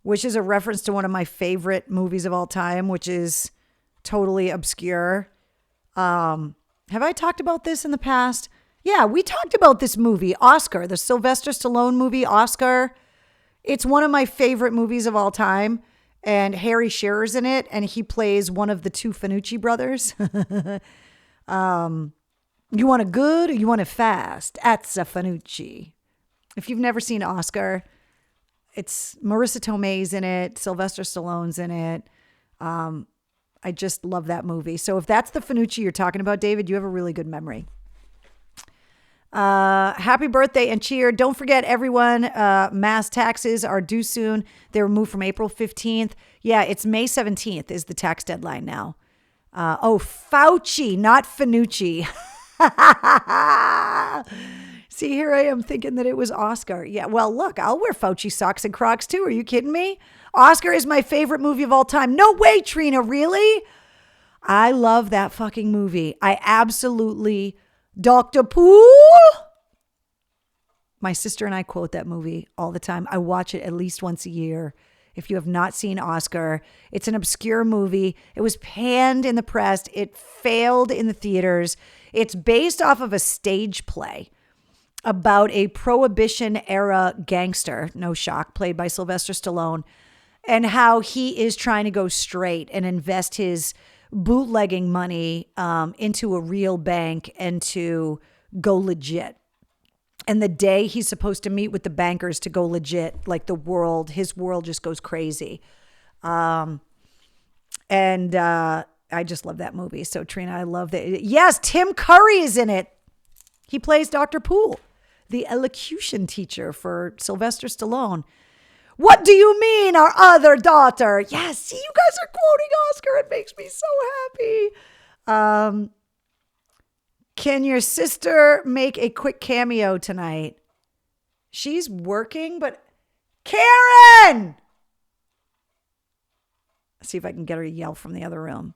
which is a reference to one of my favorite movies of all time, which is totally obscure. Have I talked about this in the past? Yeah, we talked about this movie, Oscar, the Sylvester Stallone movie, Oscar. It's one of my favorite movies of all time. And Harry Shearer's in it, and he plays one of the two Finucci brothers. You want it good or you want it fast? That's a Finucci. If you've never seen Oscar, It's Marissa Tomei's in it. Sylvester Stallone's in it. I just love that movie. So if that's the Fanucci you're talking about, David, you have a really good memory. Happy birthday and cheer. Don't forget, everyone, mass taxes are due soon. They were moved from April 15th. Yeah, it's May 17th is the tax deadline now. Fauci, not Fanucci. See, here I am thinking that it was Oscar. Yeah, well, look, I'll wear Fauci socks and Crocs too. Are you kidding me? Oscar is my favorite movie of all time. No way, Trina, really? I love that fucking movie. I absolutely, Dr. Poole. My sister and I quote that movie all the time. I watch it at least once a year. If you have not seen Oscar, it's an obscure movie. It was panned in the press. It failed in the theaters. It's based off of a stage play about a Prohibition era gangster, no shock, played by Sylvester Stallone, and how he is trying to go straight and invest his bootlegging money into a real bank and to go legit. And the day he's supposed to meet with the bankers to go legit, like his world just goes crazy. I just love that movie. So Trina, I love that. Yes, Tim Curry is in it. He plays Dr. Poole, the elocution teacher for Sylvester Stallone. What do you mean, our other daughter? Yes, see, you guys are quoting Oscar. It makes me so happy. Can your sister make a quick cameo tonight? She's working, but Karen! Let's see if I can get her to yell from the other room.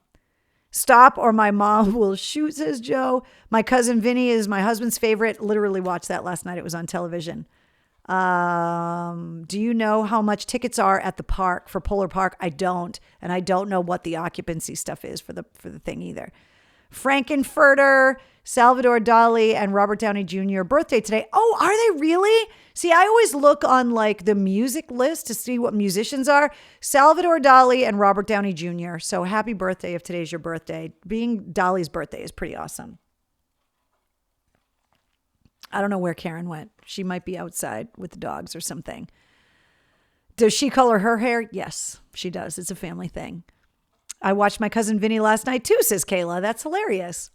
Stop or my mom will shoot, says Joe. My cousin Vinny is my husband's favorite. Literally watched that last night. It was on television. Do you know how much tickets are at the park for Polar Park? I don't. And I don't know what the occupancy stuff is for the thing either. Frankenfurter, Salvador Dali, and Robert Downey Jr. birthday today. Oh, are they really? See, I always look on like the music list to see what musicians are. Salvador Dali and Robert Downey Jr. So happy birthday if today's your birthday. Being Dali's birthday is pretty awesome. I don't know where Karen went. She might be outside with the dogs or something. Does she color her hair? Yes, she does. It's a family thing. I watched my cousin Vinny last night too, says Kayla. That's hilarious.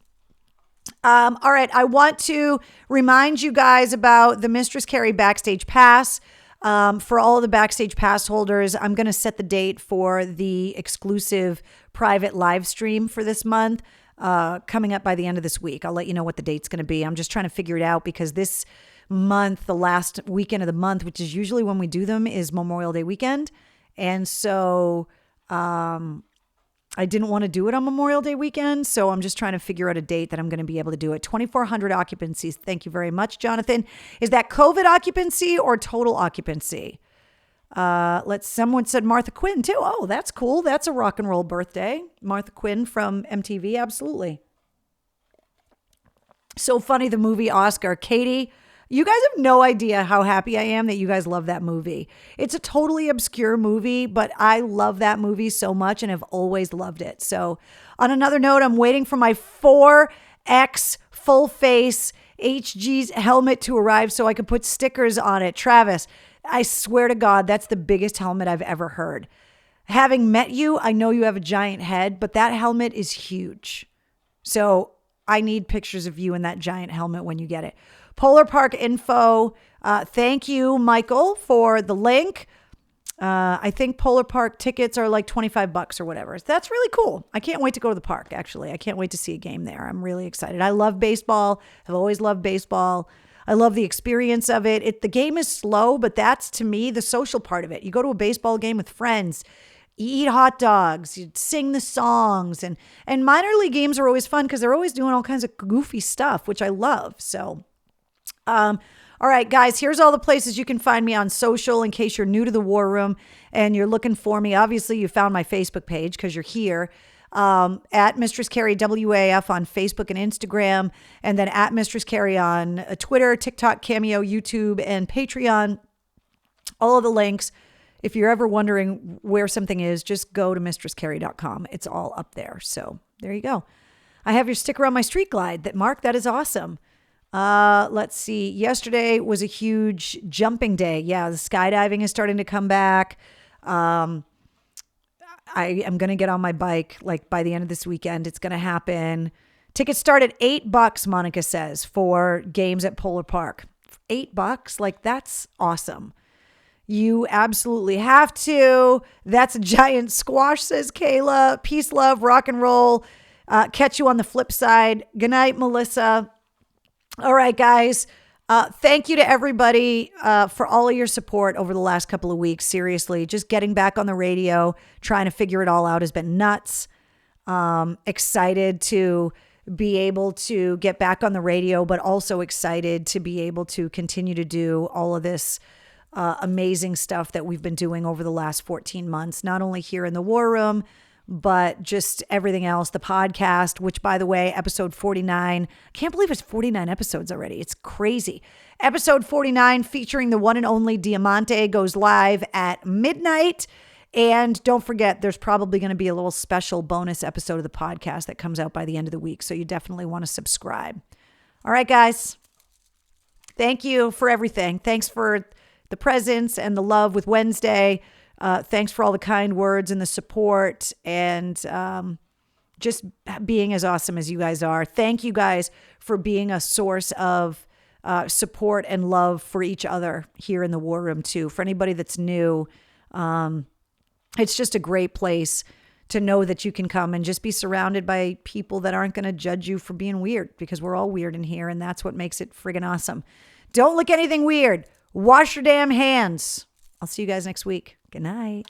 All right. I want to remind you guys about the Mistress Carrie Backstage Pass. For all of the Backstage Pass holders, I'm going to set the date for the exclusive private live stream for this month, coming up by the end of this week. I'll let you know what the date's going to be. I'm just trying to figure it out because this month, the last weekend of the month, which is usually when we do them, is Memorial Day weekend. And so, I didn't want to do it on Memorial Day weekend, so I'm just trying to figure out a date that I'm going to be able to do it. 2,400 occupancies. Thank you very much, Jonathan. Is that COVID occupancy or total occupancy? Someone said Martha Quinn too. Oh, that's cool. That's a rock and roll birthday. Martha Quinn from MTV. Absolutely. So funny, the movie Oscar. Katie, you guys have no idea how happy I am that you guys love that movie. It's a totally obscure movie, but I love that movie so much and have always loved it. So on another note, I'm waiting for my 4X full face HG's helmet to arrive so I can put stickers on it. Travis, I swear to God, that's the biggest helmet I've ever heard. Having met you, I know you have a giant head, but that helmet is huge. So I need pictures of you in that giant helmet when you get it. Polar Park info. Thank you, Michael, for the link. I think Polar Park tickets are like $25 or whatever. So that's really cool. I can't wait to go to the park, actually. I can't wait to see a game there. I'm really excited. I love baseball. I've always loved baseball. I love the experience of it. The game is slow, but that's, to me, the social part of it. You go to a baseball game with friends. You eat hot dogs, you sing the songs, and minor league games are always fun because they're always doing all kinds of goofy stuff, which I love. So, all right, guys, here's all the places you can find me on social in case you're new to the War Room and you're looking for me. Obviously, you found my Facebook page because you're here. At Mistress Carrie WAF on Facebook and Instagram, and then at Mistress Carrie on Twitter, TikTok, Cameo, YouTube, and Patreon. All of the links. If you're ever wondering where something is, just go to mistresscarrie.com. It's all up there. So there you go. I have your sticker on my street glide. Mark, that is awesome. Let's see. Yesterday was a huge jumping day. Yeah, the skydiving is starting to come back. I am going to get on my bike like by the end of this weekend. It's going to happen. Tickets start at $8, Monica says, for games at Polar Park. $8? Like, that's awesome. You absolutely have to. That's a giant squash, says Kayla. Peace, love, rock and roll. Catch you on the flip side. Good night, Melissa. All right, guys. Thank you to everybody for all of your support over the last couple of weeks. Seriously, just getting back on the radio, trying to figure it all out has been nuts. Excited to be able to get back on the radio, but also excited to be able to continue to do all of this amazing stuff that we've been doing over the last 14 months, not only here in the War Room, but just everything else, the podcast, which, by the way, episode 49, I can't believe it's 49 episodes already. It's crazy. Episode 49 featuring the one and only Diamante goes live at midnight. And don't forget, there's probably going to be a little special bonus episode of the podcast that comes out by the end of the week. So you definitely want to subscribe. All right, guys. Thank you for everything. Thanks for the presents and the love with Wednesday. Thanks for all the kind words and the support and just being as awesome as you guys are. Thank you guys for being a source of support and love for each other here in the War Room too. For anybody that's new, it's just a great place to know that you can come and just be surrounded by people that aren't going to judge you for being weird, because we're all weird in here, and that's what makes it friggin' awesome. Don't look anything weird. Wash your damn hands. I'll see you guys next week. Good night.